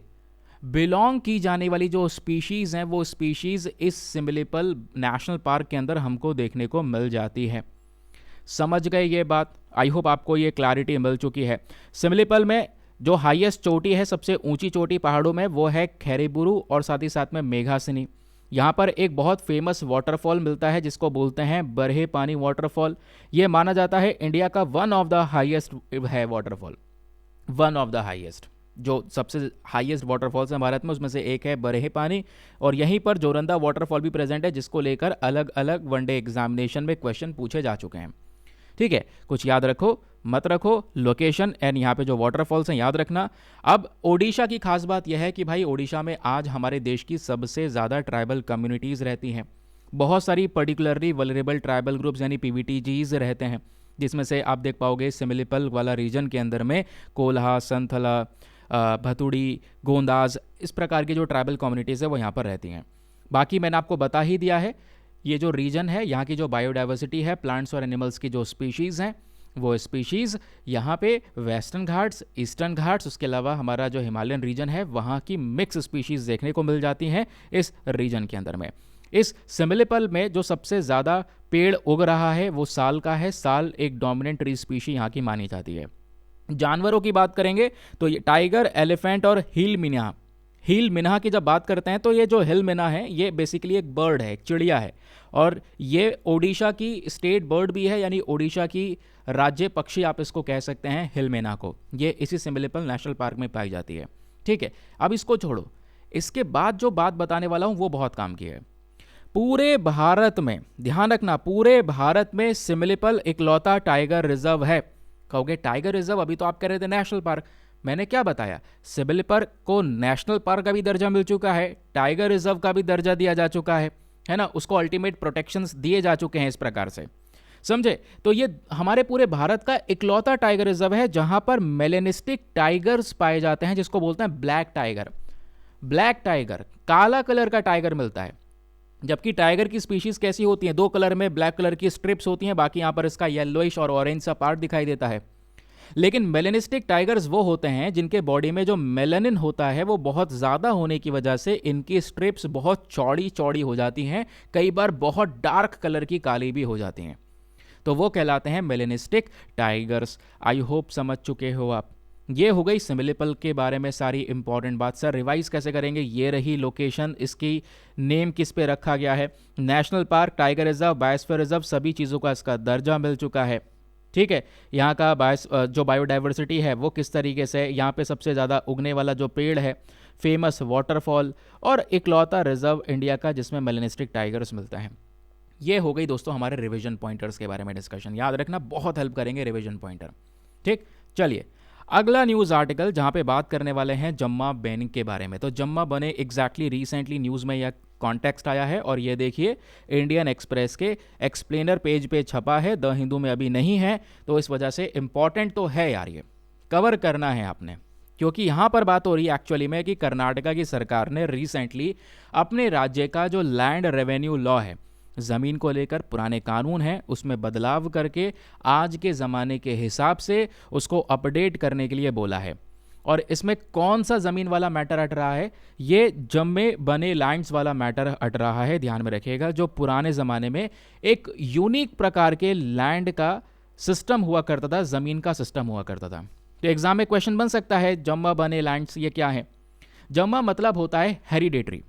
बिलोंग की जाने वाली जो स्पीशीज़ हैं वो स्पीशीज़ इस सिमिलीपल नेशनल पार्क के अंदर हमको देखने को मिल जाती है। समझ गए ये बात, आई होप आपको ये क्लैरिटी मिल चुकी है। सिमिलीपल में जो हाईएस्ट चोटी है, सबसे ऊंची चोटी पहाड़ों में, वो है खैरीबुरु और साथ ही साथ में मेघासिनी। यहाँ पर एक बहुत फेमस वाटरफॉल मिलता है जिसको बोलते हैं बरहे पानी वाटरफॉल। ये माना जाता है इंडिया का वन ऑफ द हाईएस्ट है waterfall, one of the highest, जो सबसे हाईएस्ट वाटरफॉल्स हैं भारत में, उसमें से एक है बरहे पानी। और यहीं पर जोरंदा वाटरफॉल भी प्रेजेंट है, जिसको लेकर अलग अलग वनडे एग्जामिनेशन में क्वेश्चन पूछे जा चुके हैं। ठीक है, कुछ याद रखो मत रखो, लोकेशन एंड यहाँ पे जो वाटरफॉल्स हैं याद रखना। अब ओडिशा की खास बात यह है कि भाई ओडिशा में आज हमारे देश की सबसे ज़्यादा ट्राइबल कम्युनिटीज़ रहती हैं। बहुत सारी पर्टिकुलरली वल्नरेबल ट्राइबल ग्रुप्स यानी पीवीटीजीज रहते हैं, जिसमें से आप देख पाओगे सिमिलीपल वाला रीजन के अंदर में कोल्हा, संथला, भतुड़ी, गोंदाज, इस प्रकार की जो ट्राइबल कम्युनिटीज़ है वो यहाँ पर रहती हैं। बाकी मैंने आपको बता ही दिया है, ये जो रीजन है यहाँ की जो बायोडाइवर्सिटी है, प्लांट्स और एनिमल्स की जो स्पीशीज़ हैं, वो स्पीशीज़ यहाँ पे वेस्टर्न घाट्स, ईस्टर्न घाट्स, उसके अलावा हमारा जो हिमालयन रीजन है वहाँ की मिक्स स्पीशीज़ देखने को मिल जाती हैं इस रीजन के अंदर में। इस सिमिलीपल में जो सबसे ज़्यादा पेड़ उग रहा है वो साल का है। साल एक डोमिनेंट ट्री स्पीशी यहाँ की मानी जाती है। जानवरों की बात करेंगे तो ये टाइगर, एलिफेंट और हील मिन्हा, हील मिन्हा की जब बात करते हैं तो ये जो हिल मिन्हा है ये बेसिकली एक बर्ड है, एक चिड़िया है, और ये ओडिशा की स्टेट बर्ड भी है, यानी ओडिशा की राज्य पक्षी आप इसको कह सकते हैं हिल मिन्हा को। ये इसी सिमिलीपल नेशनल पार्क में पाई जाती है। ठीक है, अब इसको छोड़ो, इसके बाद जो बात बताने वाला हूँ वो बहुत काम की है। पूरे भारत में, ध्यान रखना, पूरे भारत में सिमिलीपल इकलौता टाइगर रिजर्व है। कहोगे टाइगर रिजर्व, अभी तो आप कह रहे थे नेशनल पार्क, मैंने क्या बताया, सिमिलीपल को नेशनल पार्क का भी दर्जा मिल चुका है, टाइगर रिजर्व का भी दर्जा दिया जा चुका है ना, उसको अल्टीमेट प्रोटेक्शंस दिए जा चुके हैं इस प्रकार से, समझे। तो ये हमारे पूरे भारत का इकलौता टाइगर रिजर्व है जहां पर मेलेनिस्टिक टाइगर्स पाए जाते हैं, जिसको बोलते हैं ब्लैक टाइगर। ब्लैक टाइगर, काला कलर का टाइगर मिलता है, जबकि टाइगर की स्पीशीज कैसी होती हैं, दो कलर में ब्लैक कलर की स्ट्रिप्स होती हैं, बाकी यहां पर इसका येलोइश और ऑरेंज सा पार्ट दिखाई देता है। लेकिन मेलेनिस्टिक टाइगर्स वो होते हैं जिनके बॉडी में जो मेलानिन होता है वो बहुत ज़्यादा होने की वजह से इनकी स्ट्रिप्स बहुत चौड़ी चौड़ी हो जाती हैं, कई बार बहुत डार्क कलर की काली भी हो जाती हैं, तो वो कहलाते हैं मेलेनिस्टिक टाइगर्स। आई होप समझ चुके हो आप। ये हो गई सिमिलीपल के बारे में सारी इंपॉर्टेंट बात। सर रिवाइज कैसे करेंगे? ये रही लोकेशन, इसकी नेम किस पे रखा गया है, national park, tiger reserve, biosphere reserve, सभी चीज़ों का इसका दर्जा मिल चुका है। ठीक है, यहाँ का जो बायोडाइवर्सिटी है वो किस तरीके से, यहाँ पे सबसे ज़्यादा उगने वाला जो पेड़ है, फेमस वाटरफॉल, और इकलौता रिजर्व इंडिया का जिसमें मेलेनिस्टिक टाइगर्स मिलता है। ये हो गई दोस्तों हमारे रिवीजन पॉइंटर्स के बारे में डिस्कशन। याद रखना, बहुत हेल्प करेंगे रिवीजन पॉइंटर। ठीक, चलिए अगला न्यूज़ आर्टिकल जहाँ पे बात करने वाले हैं जम्मा बैनिंग के बारे में। तो जम्मा बने एग्जैक्टली रिसेंटली न्यूज़ में यह कॉन्टेक्स्ट आया है, और ये देखिए इंडियन एक्सप्रेस के एक्सप्लेनर पेज पे छपा है, द हिंदू में अभी नहीं है, तो इस वजह से इंपॉर्टेंट तो है यार, ये कवर करना है आपने, क्योंकि यहाँ पर बात हो रही है एक्चुअली में कि कर्नाटका की सरकार ने रिसेंटली अपने राज्य का जो लैंड रेवेन्यू लॉ है, ज़मीन को लेकर पुराने कानून हैं, उसमें बदलाव करके आज के ज़माने के हिसाब से उसको अपडेट करने के लिए बोला है। और इसमें कौन सा ज़मीन वाला मैटर हट रहा है? ये जम्मे बने लैंड्स वाला मैटर हट रहा है, ध्यान में रखिएगा। जो पुराने ज़माने में एक यूनिक प्रकार के लैंड का सिस्टम हुआ करता था, ज़मीन का सिस्टम हुआ करता था। तो एग्जाम में क्वेश्चन बन सकता है, जम्मा बने लैंड्स ये क्या है? जम्मा मतलब होता है हेरिडेटरी,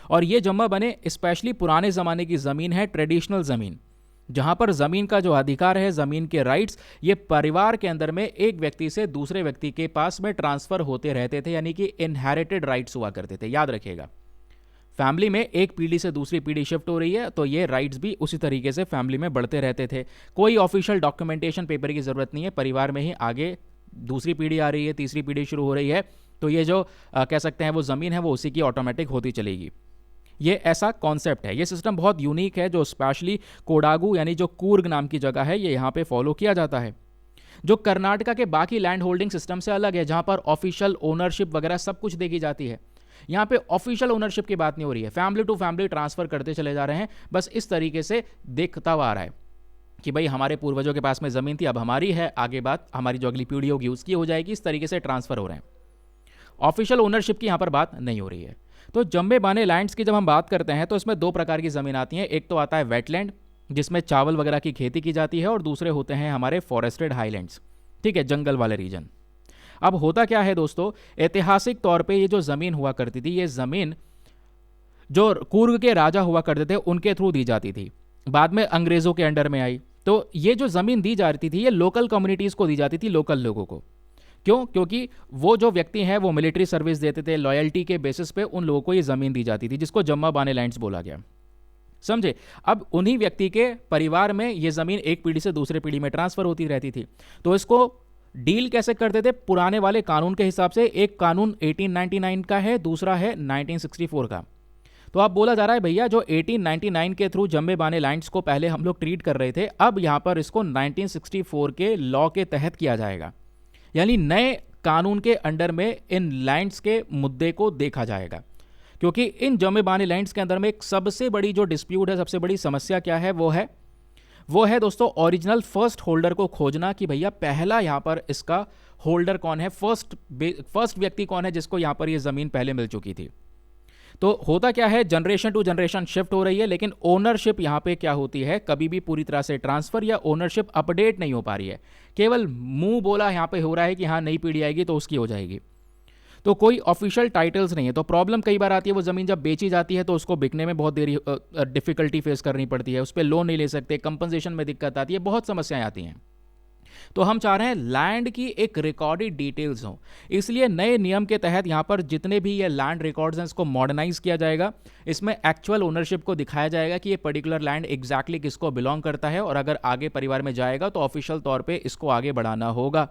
और ये जम्मा बने स्पेशली पुराने ज़माने की ज़मीन है, ट्रेडिशनल ज़मीन, जहाँ पर ज़मीन का जो अधिकार है, ज़मीन के राइट्स, ये परिवार के अंदर में एक व्यक्ति से दूसरे व्यक्ति के पास में ट्रांसफ़र होते रहते थे, यानी कि इनहेरिटेड राइट्स हुआ करते थे। याद रखिएगा, फैमिली में एक पीढ़ी से दूसरी पीढ़ी शिफ्ट हो रही है तो ये राइट्स भी उसी तरीके से फैमिली में बढ़ते रहते थे। कोई ऑफिशियल डॉक्यूमेंटेशन पेपर की ज़रूरत नहीं है, परिवार में ही आगे दूसरी पीढ़ी आ रही है, तीसरी पीढ़ी शुरू हो रही है, तो ये जो कह सकते हैं वो ज़मीन है वो उसी की ऑटोमेटिक होती चलेगी। ये ऐसा कॉन्सेप्ट है, ये सिस्टम बहुत यूनिक है, जो स्पेशली कोडागू यानी जो कूर्ग नाम की जगह है, ये यहाँ पे फॉलो किया जाता है, जो कर्नाटका के बाकी लैंड होल्डिंग सिस्टम से अलग है, जहाँ पर ऑफिशियल ओनरशिप वगैरह सब कुछ देखी जाती है। यहाँ पे ऑफिशियल ओनरशिप की बात नहीं हो रही है, फैमिली टू फैमिली ट्रांसफर करते चले जा रहे हैं, बस इस तरीके से देखता हुआ आ रहा है कि भाई हमारे पूर्वजों के पास में ज़मीन थी, अब हमारी है, आगे बात हमारी जो अगली पीढ़ी होगी उसकी हो जाएगी, इस तरीके से ट्रांसफर हो रहे हैं। ऑफिशियल ओनरशिप की यहाँ पर बात नहीं हो रही है। तो जम्मे बाने लैंड्स की जब हम बात करते हैं तो इसमें दो प्रकार की ज़मीन आती हैं। एक तो आता है वेटलैंड, जिसमें चावल वगैरह की खेती की जाती है, और दूसरे होते हैं हमारे फॉरेस्टेड हाईलैंड्स, ठीक है, जंगल वाले रीजन। अब होता क्या है दोस्तों, ऐतिहासिक तौर पे ये जो ज़मीन हुआ करती थी, ये ज़मीन जो कूर्ग के राजा हुआ करते थे उनके थ्रू दी जाती थी, बाद में अंग्रेज़ों के अंडर में आई। तो ये जो ज़मीन दी जाती थी ये लोकल कम्युनिटीज़ को दी जाती थी, लोकल लोगों को। क्यों? क्योंकि वो जो व्यक्ति हैं वो मिलिट्री सर्विस देते थे, लॉयल्टी के बेसिस पे उन लोगों को ये ज़मीन दी जाती थी, जिसको जम्मा बाने लैंड्स बोला गया। समझे? अब उन्हीं व्यक्ति के परिवार में ये ज़मीन एक पीढ़ी से दूसरे पीढ़ी में ट्रांसफ़र होती रहती थी। तो इसको डील कैसे करते थे? पुराने वाले कानून के हिसाब से। एक कानून 1899 का है, दूसरा है 1964 का। तो अब बोला जा रहा है भैया जो 1899 के थ्रू जम्मे बाने लैंड्स को पहले हम लोग ट्रीट कर रहे थे, अब यहाँ पर इसको 1964 के लॉ के तहत किया जाएगा, यानी नए कानून के अंडर में इन लैंड्स के मुद्दे को देखा जाएगा। क्योंकि इन जम्मे बाने लैंड्स के अंदर में एक सबसे बड़ी जो डिस्प्यूट है, सबसे बड़ी समस्या क्या है, वो है दोस्तों ओरिजिनल फर्स्ट होल्डर को खोजना, कि भैया पहला यहाँ पर इसका होल्डर कौन है, फर्स्ट व्यक्ति कौन है जिसको यहाँ पर ये ज़मीन पहले मिल चुकी थी। तो होता क्या है, जनरेशन टू जनरेशन शिफ्ट हो रही है, लेकिन ओनरशिप यहाँ पे क्या होती है, कभी भी पूरी तरह से ट्रांसफर या ओनरशिप अपडेट नहीं हो पा रही है। केवल मुंह बोला यहाँ पे हो रहा है कि हाँ नई पीढ़ी आएगी तो उसकी हो जाएगी, तो कोई ऑफिशियल टाइटल्स नहीं है। तो प्रॉब्लम कई बार आती है, वो ज़मीन जब बेची जाती है तो उसको बिकने में बहुत देरी डिफिकल्टी फेस करनी पड़ती है, उस पर लोन नहीं ले सकते, कंपनसेशन में दिक्कत आती है, बहुत समस्याएं आती हैं। तो हम चाह रहे हैं लैंड की एक रिकॉर्डेड डिटेल्स हो, इसलिए नए नियम के तहत यहाँ पर जितने भी ये लैंड रिकॉर्ड्स हैं इसको मॉडर्नाइज किया जाएगा। इसमें एक्चुअल ओनरशिप को दिखाया जाएगा कि ये पर्टिकुलर लैंड एग्जैक्टली किसको बिलोंग करता है, और अगर आगे परिवार में जाएगा तो ऑफिशियल तौर पर इसको आगे बढ़ाना होगा।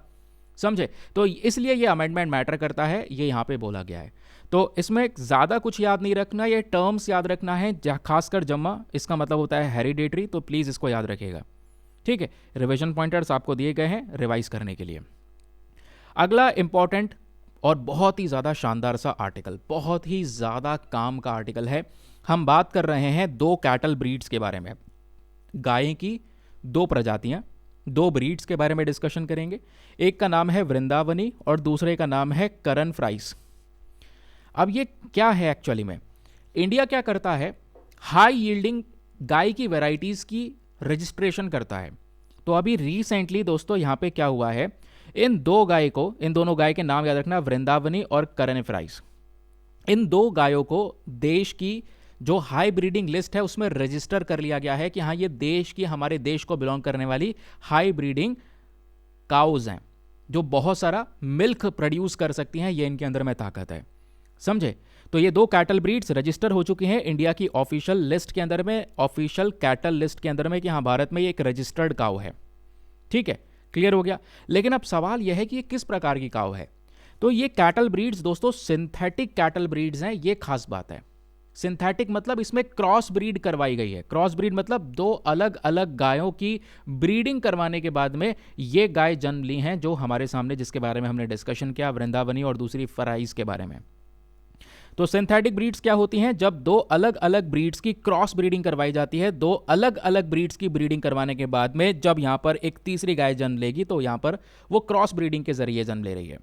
समझे? तो इसलिए ये अमेंडमेंट मैटर करता है, ये यहाँ पे बोला गया है। तो इसमें ज़्यादा कुछ याद नहीं रखना, ये टर्म्स याद रखना है, खासकर जम्मा, इसका मतलब होता है हेरिडेटरी, तो प्लीज़ इसको याद रखिएगा, ठीक है। रिवीजन पॉइंटर्स आपको दिए गए हैं रिवाइज करने के लिए। अगला इंपॉर्टेंट और बहुत ही ज़्यादा शानदार सा आर्टिकल, बहुत ही ज़्यादा काम का आर्टिकल है। हम बात कर रहे हैं दो कैटल ब्रीड्स के बारे में, गाय की दो प्रजातियां, दो ब्रीड्स के बारे में डिस्कशन करेंगे। एक का नाम है वृंदावनी और दूसरे का नाम है करन फ्राइस। अब ये क्या है एक्चुअली में, इंडिया क्या करता है, हाई यील्डिंग गाय की वैरायटीज़ की रजिस्ट्रेशन करता है। तो अभी रिसेंटली दोस्तों यहाँ पे क्या हुआ है, इन दोनों गाय के नाम याद रखना, वृंदावनी और करण फ्राइज। इन दो गायों को देश की जो हाई ब्रीडिंग लिस्ट है उसमें रजिस्टर कर लिया गया है कि हाँ, ये देश की, हमारे देश को बिलोंग करने वाली हाई ब्रीडिंग काउज हैं, जो बहुत सारा मिल्क प्रोड्यूस कर सकती हैं, ये इनके अंदर में ताकत है। समझे? तो ये दो कैटल ब्रीड्स रजिस्टर हो चुकी हैं इंडिया की ऑफिशियल लिस्ट के अंदर में, ऑफिशियल कैटल लिस्ट के अंदर में, कि हाँ, भारत में ये एक रजिस्टर्ड काउ है। ठीक है, क्लियर हो गया। लेकिन अब सवाल यह है कि ये किस प्रकार की काउ है। तो ये कैटल ब्रीड्स दोस्तों सिंथेटिक कैटल ब्रीड्स हैं, ये खास बात है। सिंथेटिक मतलब इसमें क्रॉस ब्रीड करवाई गई है। क्रॉस ब्रीड मतलब दो अलग अलग गायों की ब्रीडिंग करवाने के बाद में ये गाय जन्म ली हैं, जो हमारे सामने, जिसके बारे में हमने डिस्कशन किया, वृंदावनी और दूसरी फ्राइज के बारे में। तो सिंथेटिक ब्रीड्स क्या होती हैं? जब दो अलग अलग ब्रीड्स की क्रॉस ब्रीडिंग करवाई जाती है। दो अलग अलग ब्रीड्स की ब्रीडिंग करवाने के बाद में जब यहां पर एक तीसरी गाय जन्म लेगी, तो यहां पर वो क्रॉस ब्रीडिंग के जरिए जन्म ले रही है।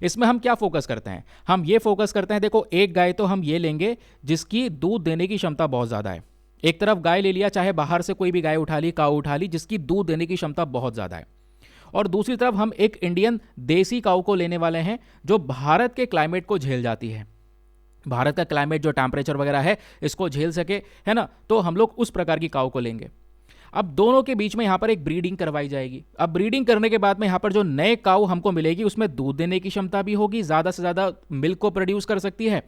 इसमें हम क्या फोकस करते हैं? हम ये फोकस करते हैं, देखो, एक गाय तो हम ये लेंगे जिसकी दूध देने की क्षमता बहुत ज्यादा है। एक तरफ गाय ले लिया, चाहे बाहर से कोई भी गाय उठा ली, काऊ उठा ली, जिसकी दूध देने की क्षमता बहुत ज्यादा है। और दूसरी तरफ हम एक इंडियन देसी काऊ को लेने वाले हैं, जो भारत के क्लाइमेट को झेल जाती है। भारत का क्लाइमेट, जो टेम्परेचर वगैरह है, इसको झेल सके, है ना। तो हम लोग उस प्रकार की काऊ को लेंगे। अब दोनों के बीच में यहां पर एक ब्रीडिंग करवाई जाएगी। अब ब्रीडिंग करने के बाद में यहां पर जो नए काऊ हमको मिलेगी, उसमें दूध देने की क्षमता भी होगी, ज्यादा से ज्यादा मिल्क को प्रोड्यूस कर सकती है,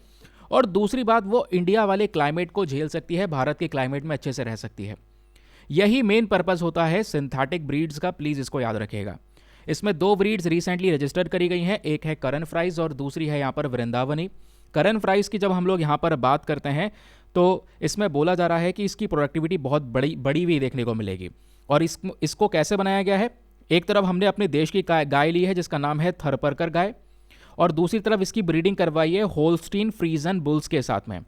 और दूसरी बात, वो इंडिया वाले क्लाइमेट को झेल सकती है, भारत के क्लाइमेट में अच्छे से रह सकती है। यही मेन पर्पस होता है सिंथेटिक ब्रीड्स का, प्लीज इसको याद रखिएगा। इसमें दो ब्रीड्स रिसेंटली रजिस्टर्ड करी गई हैं, एक है करण फ्राइज और दूसरी है यहां पर वृंदावनी। करण फ्राइज की जब हम लोग यहां पर बात करते हैं, तो इसमें बोला जा रहा है कि इसकी प्रोडक्टिविटी बहुत बड़ी हुई देखने को मिलेगी। और इसको कैसे बनाया गया है? एक तरफ हमने अपने देश की गाय ली है जिसका नाम है थरपरकर गाय, और दूसरी तरफ इसकी ब्रीडिंग करवाई है होल्स्टीन फ्रीजन बुल्स के साथ में।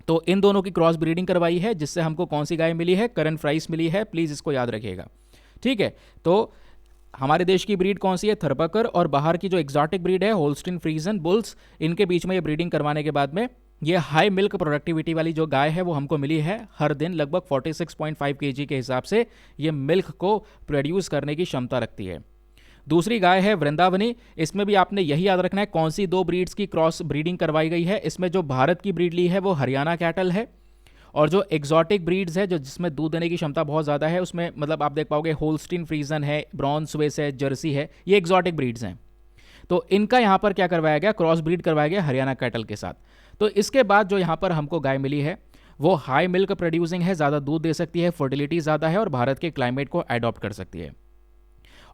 तो इन दोनों की क्रॉस ब्रीडिंग करवाई है, जिससे हमको कौन सी गाय मिली है? करण फ्राइज मिली है। प्लीज इसको याद रखिएगा। ठीक है, तो हमारे देश की ब्रीड कौन सी है? थरपकर, और बाहर की जो एक्सोटिक ब्रीड है होल्स्टीन फ्रीजन बुल्स, इनके बीच में ये ब्रीडिंग करवाने के बाद में ये हाई मिल्क प्रोडक्टिविटी वाली जो गाय है वो हमको मिली है। हर दिन लगभग 46.5 kg के हिसाब से ये मिल्क को प्रोड्यूस करने की क्षमता रखती है। दूसरी गाय है वृंदावनी। इसमें भी आपने यही याद रखना है कौन सी दो ब्रीड्स की क्रॉस ब्रीडिंग करवाई गई है। इसमें जो भारत की ब्रीड ली है वो हरियाणा कैटल है, और जो एक्सोटिक ब्रीड्स है, जो जिसमें दूध देने की क्षमता बहुत ज़्यादा है, उसमें मतलब आप देख पाओगे होल्स्टीन फ्रीजन है, ब्राउन स्विस है, जर्सी है, ये एक्सोटिक ब्रीड्स हैं। तो इनका यहाँ पर क्या करवाया गया? क्रॉस ब्रीड करवाया गया हरियाणा कैटल के साथ। तो इसके बाद जो यहाँ पर हमको गाय मिली है वो हाई मिल्क प्रोड्यूसिंग है, ज़्यादा दूध दे सकती है, फर्टिलिटी ज़्यादा है, और भारत के क्लाइमेट को अडॉप्ट कर सकती है।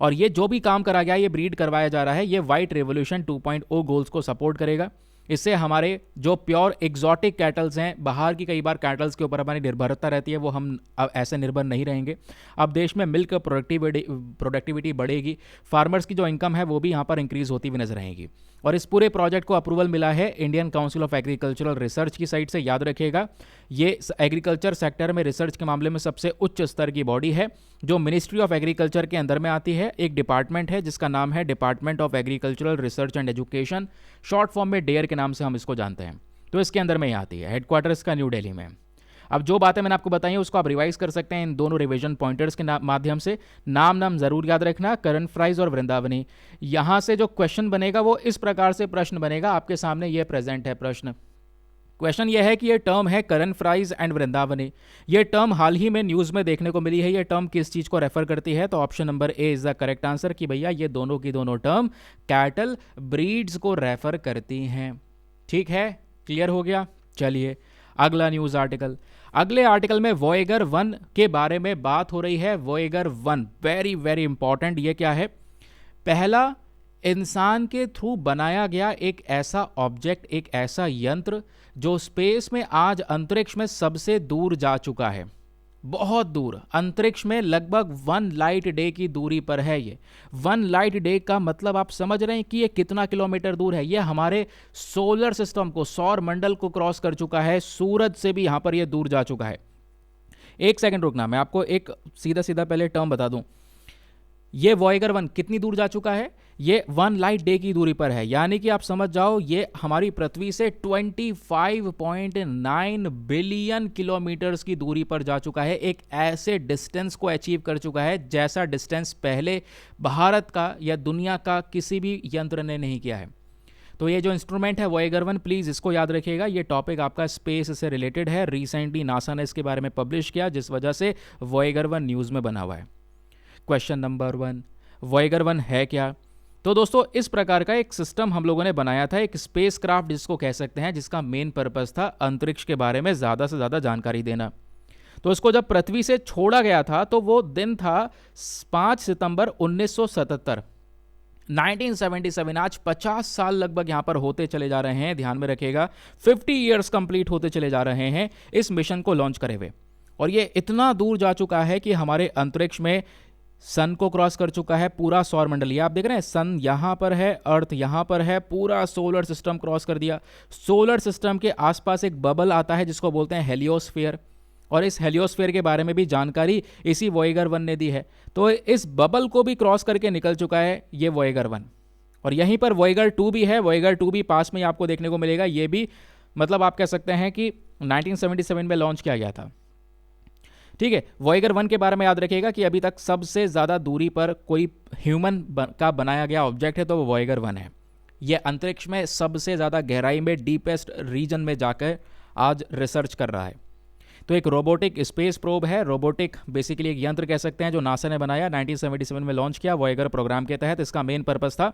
और ये जो भी काम करा गया, ये ब्रीड करवाया जा रहा है, ये व्हाइट रेवोल्यूशन 2.0 गोल्स को सपोर्ट करेगा। इससे हमारे जो प्योर एग्जॉटिक कैटल्स हैं, बाहर की कई बार कैटल्स के ऊपर हमारी निर्भरता रहती है, वो हम अब ऐसे निर्भर नहीं रहेंगे। अब देश में मिल्क प्रोडक्टिविटी बढ़ेगी, फार्मर्स की जो इनकम है वो भी यहाँ पर इंक्रीज होती हुई नजर आएगी। और इस पूरे प्रोजेक्ट को अप्रूवल मिला है Indian council of agricultural research की साइड से। याद रखिएगा, ये एग्रीकल्चर सेक्टर में रिसर्च के मामले में सबसे उच्च स्तर की बॉडी है, जो मिनिस्ट्री ऑफ एग्रीकल्चर के अंदर में आती है। एक डिपार्टमेंट है जिसका नाम है department of agricultural research and education, short form में डेयर के नाम से हम इसको जानते हैं। तो इसके अंदर में ये आती है, हेडक्वार्टर्स का न्यू दिल्ली में। अब जो बातें मैंने आपको बताई है उसको आप रिवाइज कर सकते हैं इन दोनों रिवीजन पॉइंटर्स के माध्यम से। नाम जरूर याद रखना, करण फ्राइज और वृंदावनी। यहां से जो क्वेश्चन बनेगा वो इस प्रकार से प्रश्न बनेगा, आपके सामने ये प्रेजेंट है प्रश्न। क्वेश्चन यह है कि ये टर्म है करण फ्राइज एंड वृंदावनी, ये टर्म हाल ही में न्यूज में देखने को मिली है, ये टर्म किस चीज को रेफर करती है? तो option number A is the correct answer, कि भैया ये दोनों की दोनों टर्म कैटल ब्रीड्स को रेफर करती हैं। ठीक है, क्लियर हो गया। चलिए अगला न्यूज आर्टिकल। अगले आर्टिकल में वोएगर 1 के बारे में बात हो रही है। वोएगर 1 वेरी वेरी इंपॉर्टेंट। ये क्या है? पहला इंसान के थ्रू बनाया गया एक ऐसा ऑब्जेक्ट, एक ऐसा यंत्र जो स्पेस में आज अंतरिक्ष में सबसे दूर जा चुका है, बहुत दूर अंतरिक्ष में, लगभग 1 लाइट डे की दूरी पर है। ये 1 लाइट डे का मतलब आप समझ रहे हैं कि ये कितना किलोमीटर दूर है? ये हमारे सोलर सिस्टम को, सौर मंडल को क्रॉस कर चुका है, सूरज से भी यहां पर ये दूर जा चुका है। एक सेकंड रुकना, मैं आपको एक सीधा सीधा पहले टर्म बता दूं। ये वोएगर 1 कितनी दूर जा चुका है? ये 1 लाइट डे की दूरी पर है, यानी कि आप समझ जाओ ये हमारी पृथ्वी से 25.9 बिलियन किलोमीटर्स की दूरी पर जा चुका है। एक ऐसे डिस्टेंस को अचीव कर चुका है जैसा डिस्टेंस पहले भारत का या दुनिया का किसी भी यंत्र ने नहीं किया है। तो ये जो इंस्ट्रूमेंट है वॉयेगर 1, प्लीज़ इसको याद रखिएगा। ये टॉपिक आपका स्पेस से रिलेटेड है। रिसेंटली नासा ने इसके बारे में पब्लिश किया, जिस वजह से वॉयेगर 1 न्यूज़ में बना हुआ है। क्वेश्चन नंबर 1, वॉयेगर 1 है क्या? तो दोस्तों इस प्रकार का एक सिस्टम हम लोगों ने बनाया था, एक स्पेस क्राफ्ट जिसको कह सकते हैं, जिसका मेन पर्पस था अंतरिक्ष के बारे में ज़्यादा से ज़्यादा जानकारी देना। तो इसको जब पृथ्वी से छोड़ा गया था तो वो दिन था 5 सितंबर 1977, 1977। आज 50 साल लगभग यहाँ पर होते चले जा रहे हैं, ध्यान में रखिएगा 50 ईयर्स कंप्लीट होते चले जा रहे हैं इस मिशन को लॉन्च करे हुए। और ये इतना दूर जा चुका है कि हमारे अंतरिक्ष में सन को क्रॉस कर चुका है, पूरा सौर मंडल। ये आप देख रहे हैं, सन यहाँ पर है, अर्थ यहाँ पर है, पूरा सोलर सिस्टम क्रॉस कर दिया। सोलर सिस्टम के आसपास एक बबल आता है जिसको बोलते हैं हेलियोस्फीयर, और इस हेलियोस्फीयर के बारे में भी जानकारी इसी वॉयेगर 1 ने दी है। तो इस बबल को भी क्रॉस करके निकल चुका है ये वॉयेगर 1। और यहीं पर वॉयेगर 2 भी है। वॉयेगर 2 भी पास में ही आपको देखने को मिलेगा। ये भी मतलब आप कह सकते हैं कि 1977 में लॉन्च किया गया था। ठीक है, वॉयेगर 1 के बारे में याद रखिएगा कि अभी तक सबसे ज़्यादा दूरी पर कोई ह्यूमन का बनाया गया ऑब्जेक्ट है तो वो वॉयेगर 1 है। ये अंतरिक्ष में सबसे ज़्यादा गहराई में डीपेस्ट रीजन में जाकर आज रिसर्च कर रहा है। तो एक रोबोटिक स्पेस प्रोब है, रोबोटिक बेसिकली एक यंत्र कह सकते हैं, जो नासा ने बनाया, 1977 में लॉन्च किया वॉयेगर प्रोग्राम के तहत। इसका मेन पर्पस था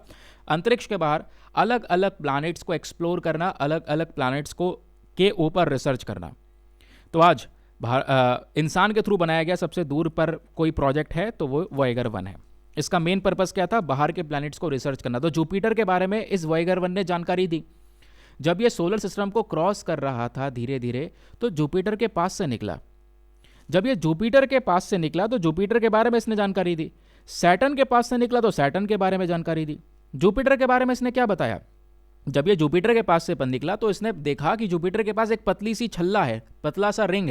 अंतरिक्ष के बाहर अलग अलग प्लैनेट्स को एक्सप्लोर करना, अलग अलग प्लैनेट्स को के ऊपर रिसर्च करना। तो आज इंसान के थ्रू बनाया गया सबसे दूर पर कोई प्रोजेक्ट है तो वो वॉयेगर 1 है। इसका मेन पर्पस क्या था? बाहर के प्लैनेट्स को रिसर्च करना। तो जुपिटर के बारे में इस वॉयेगर 1 ने जानकारी दी। जब ये सोलर सिस्टम को क्रॉस कर रहा था धीरे धीरे, तो जुपिटर के पास से निकला। जब ये जुपिटर के पास से निकला तो जुपिटर के बारे में इसने जानकारी दी। सैटर्न के पास से निकला तो सैटर्न के बारे में जानकारी दी। जुपिटर के बारे में इसने क्या बताया? जब ये जुपिटर के पास से निकला तो इसने देखा कि जुपिटर के पास एक पतली सी छल्ला है, पतला सा रिंग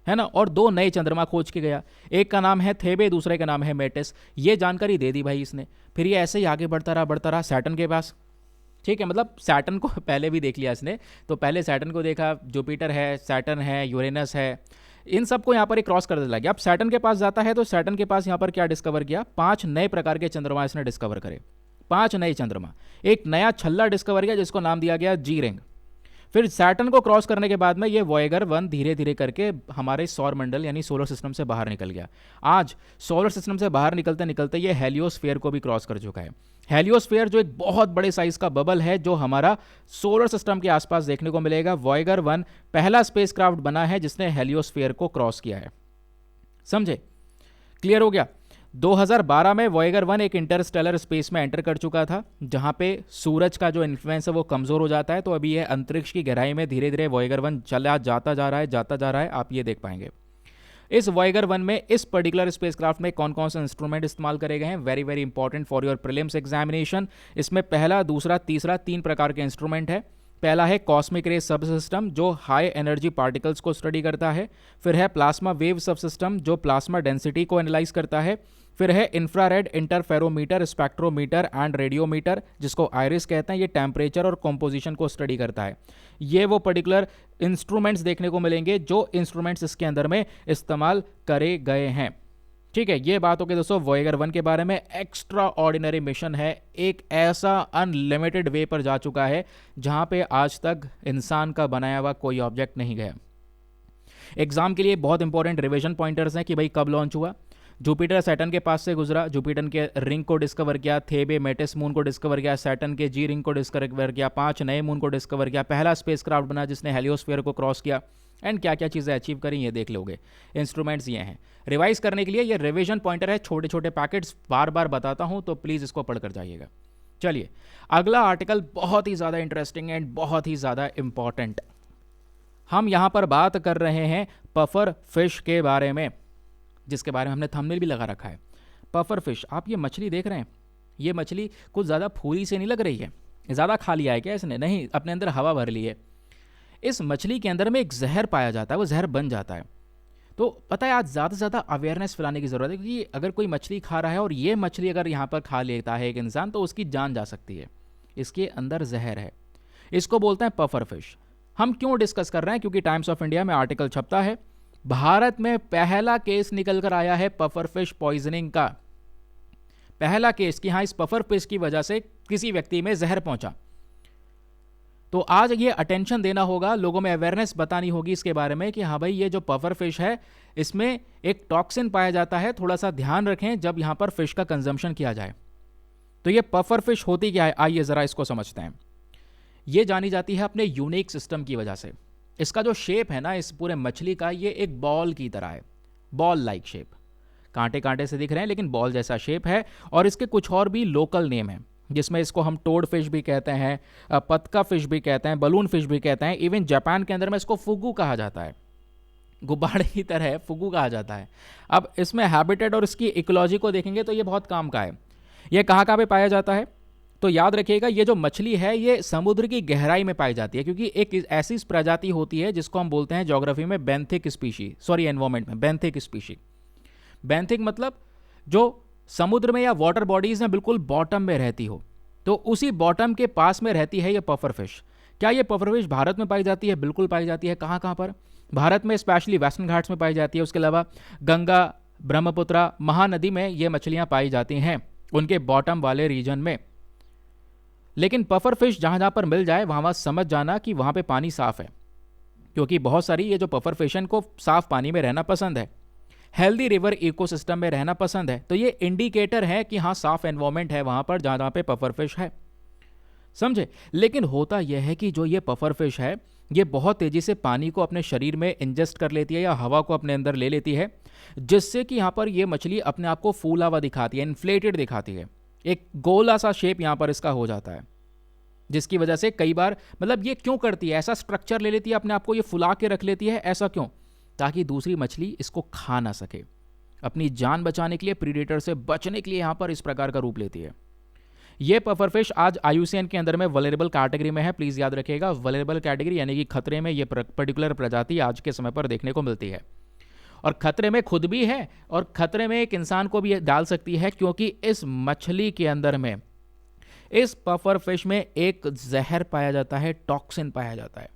है ना, और 2 नए चंद्रमा खोज के गया। एक का नाम है थेबे, दूसरे का नाम है मेटिस। ये जानकारी दे दी भाई इसने। फिर ये ऐसे ही आगे बढ़ता रहा सैटर्न के पास। ठीक है, मतलब सैटर्न को पहले भी देख लिया इसने। तो पहले सैटर्न को देखा, जुपिटर है, सैटर्न है, यूरेनस है, इन सबको यहाँ पर एक क्रॉस कर लगा। अब सैटर्न के पास जाता है तो सैटर्न के पास यहाँ पर क्या डिस्कवर किया? 5 नए प्रकार के चंद्रमा इसने डिस्कवर करे, 5 नए चंद्रमा। एक नया छल्ला डिस्कवर किया जिसको नाम दिया गया जी रिंग। फिर सैटर्न को क्रॉस करने के बाद में ये वॉयेगर 1 धीरे धीरे करके हमारे सौर मंडल यानी सोलर सिस्टम से बाहर निकल गया। आज सोलर सिस्टम से बाहर निकलते निकलते ये हेलियोस्फीयर को भी क्रॉस कर चुका है। हेलियोस्फीयर जो एक बहुत बड़े साइज का बबल है जो हमारा सोलर सिस्टम के आसपास देखने को मिलेगा। वॉयेगर 1 पहला स्पेसक्राफ्ट बना है जिसने हेलियोस्फीयर को क्रॉस किया है। समझे? क्लियर हो गया? 2012 में वॉयेगर 1 एक इंटरस्टेलर स्पेस में एंटर कर चुका था, जहां पे सूरज का जो इन्फ्लुएंस है वो कमज़ोर हो जाता है। तो अभी यह अंतरिक्ष की गहराई में धीरे धीरे वॉयेगर 1 चला जाता जा रहा है। आप ये देख पाएंगे। इस वॉयेगर 1 में इस पर्टिकुलर स्पेसक्राफ्ट में कौन कौन से इंस्ट्रूमेंट इस्तेमाल करे गए हैं, very very important for your prelims examination. इसमें पहला, दूसरा, तीसरा 3 प्रकार के इंस्ट्रूमेंट है। पहला है कॉस्मिक रे सब सिस्टम जो हाई एनर्जी पार्टिकल्स को स्टडी करता है। फिर है प्लाज्मा वेव सब सिस्टम जो प्लाज्मा डेंसिटी को एनालाइज करता है। फिर है infrared interferometer, spectrometer and radiometer जिसको आयरिस कहते हैं। ये टेम्परेचर और कॉम्पोजिशन को स्टडी करता है। ये वो पर्टिकुलर इंस्ट्रूमेंट्स देखने को मिलेंगे जो इंस्ट्रूमेंट्स इसके अंदर में इस्तेमाल करे गए हैं। ठीक है, ये बात हो गई दोस्तों वॉयेगर 1 के बारे में। एक्स्ट्रा ऑर्डिनरी मिशन है, एक ऐसा अनलिमिटेड वे पर जा चुका है जहां पे आज तक इंसान का बनाया हुआ कोई ऑब्जेक्ट नहीं गया। एग्जाम के लिए बहुत इंपॉर्टेंट रिवीजन पॉइंटर्स हैं कि भाई कब लॉन्च हुआ। जुपिटर सैटर्न के पास से गुजरा, जुपिटर के रिंग को डिस्कवर किया, थेबे मेटिस मून को डिस्कवर किया, सैटर्न के जी रिंग को डिस्कवर किया, 5 नए मून को डिस्कवर किया, पहला स्पेसक्राफ्ट बना जिसने हेलियोस्फीयर को क्रॉस किया, एंड क्या क्या चीज़ें अचीव करी ये देख लोगे। इंस्ट्रूमेंट्स ये हैं। रिवाइज करने के लिए ये रिवीजन पॉइंटर है, छोटे छोटे पैकेट्स बार बार बताता हूँ तो प्लीज़ इसको पढ़कर जाइएगा। चलिए अगला आर्टिकल बहुत ही ज़्यादा इंटरेस्टिंग एंड बहुत ही ज़्यादा इंपॉर्टेंट। हम यहाँ पर बात कर रहे हैं पफर फिश के बारे में, जिसके बारे में हमने थंबनेल भी लगा रखा है। पफर फिश, आप ये मछली देख रहे हैं, ये मछली कुछ ज़्यादा फूली से नहीं लग रही है। ज़्यादा खा लिया है क्या इसने? नहीं, अपने अंदर हवा भर ली है। इस मछली के अंदर में एक जहर पाया जाता है, वो जहर बन जाता है। तो पता है आज ज़्यादा से ज़्यादा अवेयरनेस फैलाने की ज़रूरत है, क्योंकि अगर कोई मछली खा रहा है और ये मछली अगर यहाँ पर खा लेता है एक इंसान, तो उसकी जान जा सकती है, इसके अंदर जहर है। इसको बोलते हैं पफर फिश। हम क्यों डिस्कस कर रहे हैं? क्योंकि टाइम्स ऑफ इंडिया में आर्टिकल छपता है, भारत में पहला केस निकल कर आया है पफर फिश पॉइजनिंग का। पहला केस कि हाँ इस पफर फिश की वजह से किसी व्यक्ति में जहर पहुंचा। तो आज ये अटेंशन देना होगा, लोगों में अवेयरनेस बतानी होगी इसके बारे में कि हाँ भाई ये जो पफर फिश है इसमें एक टॉक्सिन पाया जाता है, थोड़ा सा ध्यान रखें जब यहां पर फिश का कंजम्पशन किया जाए। तो ये पफर फिश होती क्या है, आइए जरा इसको समझते हैं। ये जानी जाती है अपने यूनिक सिस्टम की वजह से। इसका जो शेप है ना इस पूरे मछली का, ये एक बॉल की तरह है, बॉल लाइक शेप, कांटे कांटे से दिख रहे हैं लेकिन बॉल जैसा शेप है। और इसके कुछ और भी लोकल नेम है, जिसमें इसको हम टोड फिश भी कहते हैं, पतका फिश भी कहते हैं, बलून फिश भी कहते हैं। इवन जापान के अंदर में इसको फुगू कहा जाता है, गुब्बारे की तरह फुगू कहा जाता है। अब इसमें हैबिटेट और इसकी इकोलॉजी को देखेंगे तो ये बहुत काम का है। ये कहाँ कहाँ पे पाया जाता है? तो याद रखिएगा ये जो मछली है ये समुद्र की गहराई में पाई जाती है, क्योंकि एक ऐसी प्रजाति होती है जिसको हम बोलते हैं ज्योग्राफी में बेंथिक स्पीशी, सॉरी एनवायरमेंट में बेंथिक स्पीशी। बेंथिक मतलब जो समुद्र में या वाटर बॉडीज में बिल्कुल बॉटम में रहती हो, तो उसी बॉटम के पास में रहती है ये पफर फिश। क्या ये पफर फिश भारत में पाई जाती है? बिल्कुल पाई जाती है। कहाँ कहाँ पर? भारत में स्पेशली वेस्टर्न घाट्स में पाई जाती है। उसके अलावा गंगा, ब्रह्मपुत्र, महानदी में ये मछलियाँ पाई जाती हैं, उनके बॉटम वाले रीजन में। लेकिन पफर फिश जहाँ जहाँ पर मिल जाए वहाँ समझ जाना कि वहाँ पे पानी साफ है, क्योंकि बहुत सारी ये जो पफर फिश को साफ पानी में रहना पसंद है, हेल्दी रिवर इकोसिस्टम में रहना पसंद है। तो ये इंडिकेटर है कि हाँ साफ एनवायरमेंट है वहाँ पर जहाँ जहाँ पे पफर फिश है, समझे। लेकिन होता यह है कि जो ये पफर फिश है ये बहुत तेज़ी से पानी को अपने शरीर में इंजेस्ट कर लेती है या हवा को अपने अंदर ले लेती है, जिससे कि यहाँ पर ये मछली अपने आप को फूला हुआ दिखाती है, इन्फ्लेटेड दिखाती है। एक गोला सा शेप यहाँ पर इसका हो जाता है, जिसकी वजह से कई बार मतलब ये क्यों करती है, ऐसा स्ट्रक्चर ले लेती है अपने आप को, ये फुला के रख लेती है, ऐसा क्यों? ताकि दूसरी मछली इसको खा ना सके। अपनी जान बचाने के लिए, प्रीडेटर से बचने के लिए यहाँ पर इस प्रकार का रूप लेती है। ये पफर फिश आज IUCN के अंदर में वल्नरेबल कैटेगरी में है। प्लीज़ याद रखिएगा, वल्नरेबल कैटेगरी यानी कि खतरे में ये पर्टिकुलर प्रजाति आज के समय पर देखने को मिलती है। और खतरे में खुद भी है और खतरे में एक इंसान को भी डाल सकती है, क्योंकि इस मछली के अंदर में, इस पफर फिश में एक जहर पाया जाता है, टॉक्सिन पाया जाता है।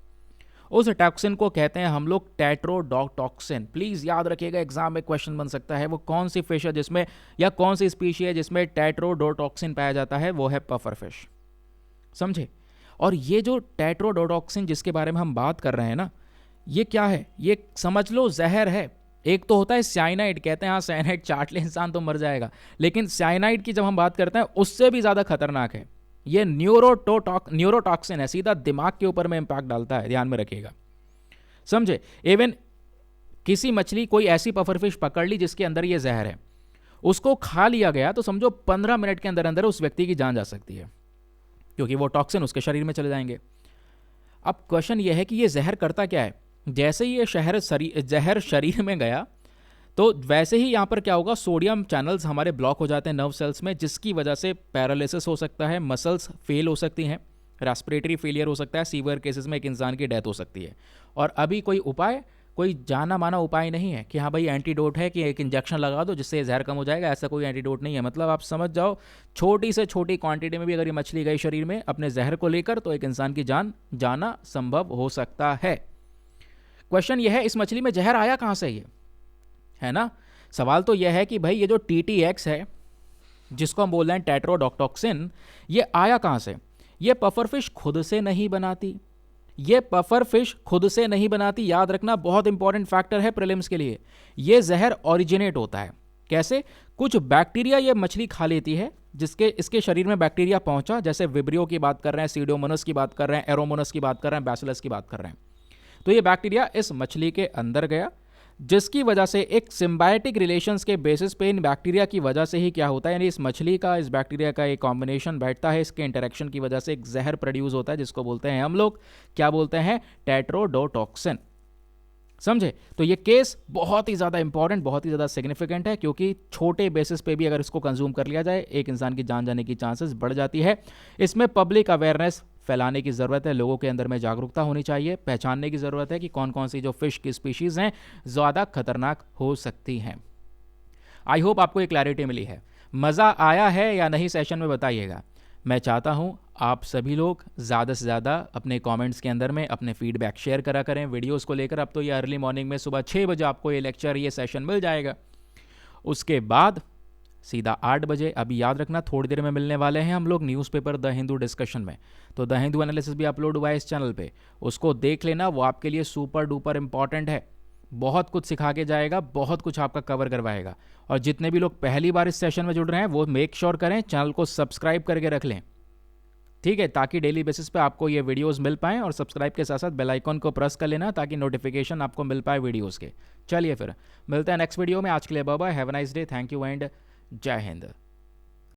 उस टॉक्सिन को कहते हैं हम लोग टेट्रोडोटॉक्सिन। प्लीज़ याद रखिएगा, एग्जाम में क्वेश्चन बन सकता है वो कौन सी फिश है जिसमें, या कौन सी स्पीशी है जिसमें टेट्रोडोटॉक्सिन पाया जाता है, वो है पफर फिश, समझे। और ये जो टेट्रोडोटॉक्सिन जिसके बारे में हम बात कर रहे हैं ना, ये क्या है? ये समझ लो जहर है। एक तो होता है साइनाइड, कहते हैं हाँ साइनाइड चाट ले इंसान तो मर जाएगा, लेकिन साइनाइड की जब हम बात करते हैं उससे भी ज़्यादा खतरनाक है। ये न्यूरोटॉक्सिन है, सीधा दिमाग के ऊपर में इंपैक्ट डालता है, ध्यान में रखिएगा, समझे। इवन किसी मछली, कोई ऐसी पफर फिश पकड़ ली जिसके अंदर ये जहर है, उसको खा लिया गया तो समझो 15 मिनट के अंदर अंदर उस व्यक्ति की जान जा सकती है, क्योंकि वो टॉक्सिन उसके शरीर में चले जाएंगे। अब क्वेश्चन ये है कि ये जहर करता क्या है? जैसे ही ये जहर शरीर में गया तो वैसे ही यहाँ पर क्या होगा, सोडियम चैनल्स हमारे ब्लॉक हो जाते हैं नर्व सेल्स में, जिसकी वजह से पैरालिसिस हो सकता है, मसल्स फेल हो सकती हैं, रेस्पिरेटरी फेलियर हो सकता है, सीवियर केसेस में एक इंसान की डेथ हो सकती है। और अभी कोई उपाय, कोई जाना माना उपाय नहीं है कि हाँ भाई एंटीडोट है कि एक इंजेक्शन लगा दो जिससे जहर कम हो जाएगा, ऐसा कोई एंटीडोट नहीं है। मतलब आप समझ जाओ, छोटी से छोटी क्वांटिटी में भी अगर ये मछली गई शरीर में अपने जहर को लेकर, तो एक इंसान की जान जाना संभव हो सकता है। क्वेश्चन यह है, इस मछली में जहर आया कहाँ से? ये है ना सवाल। तो यह है कि भाई ये जो TTX है जिसको हम बोल रहे हैं टेट्रोडोटॉक्सिन, ये आया कहाँ से? ये पफर फिश खुद से नहीं बनाती, ये पफर फिश खुद से नहीं बनाती। याद रखना, बहुत इंपॉर्टेंट फैक्टर है प्रीलिम्स के लिए। ये जहर ओरिजिनेट होता है कैसे? कुछ बैक्टीरिया ये मछली खा लेती है, जिसके इसके शरीर में बैक्टीरिया पहुंचा, जैसे विब्रियो की बात कर रहे हैं, सीडोमोनास की बात कर रहे हैं, एरोमोनास की बात कर रहे हैं, बैसिलस की बात कर रहे हैं। तो ये बैक्टीरिया इस मछली के अंदर गया, जिसकी वजह से एक सिम्बायोटिक रिलेशंस के बेसिस पे इन बैक्टीरिया की वजह से ही क्या होता है, यानी इस मछली का, इस बैक्टीरिया का एक कॉम्बिनेशन बैठता है, इसके इंटरेक्शन की वजह से एक जहर प्रोड्यूस होता है, जिसको बोलते हैं हम लोग, क्या बोलते हैं, टेट्रोडोटॉक्सिन, समझे। तो ये केस बहुत ही ज़्यादा इंपॉर्टेंट, बहुत ही ज़्यादा सिग्निफिकेंट है, क्योंकि छोटे बेसिस पे भी अगर इसको कंज्यूम कर लिया जाए, एक इंसान की जान जाने की चांसेस बढ़ जाती है। इसमें पब्लिक अवेयरनेस फैलाने की ज़रूरत है, लोगों के अंदर में जागरूकता होनी चाहिए, पहचानने की ज़रूरत है कि कौन कौन सी जो फ़िश की स्पीशीज़ हैं ज़्यादा खतरनाक हो सकती हैं। आई होप आपको ये क्लैरिटी मिली है। मज़ा आया है या नहीं सेशन में बताइएगा। मैं चाहता हूँ आप सभी लोग ज़्यादा से ज़्यादा अपने कमेंट्स के अंदर में अपने फीडबैक शेयर करा करें वीडियोस को लेकर। अब तो ये अर्ली मॉर्निंग में सुबह 6 बजे आपको ये लेक्चर, ये सेशन मिल जाएगा। उसके बाद सीधा 8 बजे, अभी याद रखना थोड़ी देर में मिलने वाले हैं हम लोग न्यूज़पेपर द हिंदू डिस्कशन में। तो द हिंदू एनालिसिस भी अपलोड हुआ है इस चैनल पे, उसको देख लेना, वो आपके लिए सुपर डुपर इंपॉर्टेंट है। बहुत कुछ सिखा के जाएगा, बहुत कुछ आपका कवर करवाएगा। और जितने भी लोग पहली बार इस सेशन में जुड़ रहे हैं वो मेक श्योर करें चैनल को सब्सक्राइब करके रख लें, ठीक है, ताकि डेली बेसिस पे आपको ये वीडियोस मिल पाएँ। और सब्सक्राइब के साथ साथ बेल आइकन को प्रेस कर लेना ताकि नोटिफिकेशन आपको मिल पाए वीडियोस के। चलिए फिर मिलते हैं नेक्स्ट वीडियो में। आज के लिए bye bye, have a nice day, thank you and जय हिंद।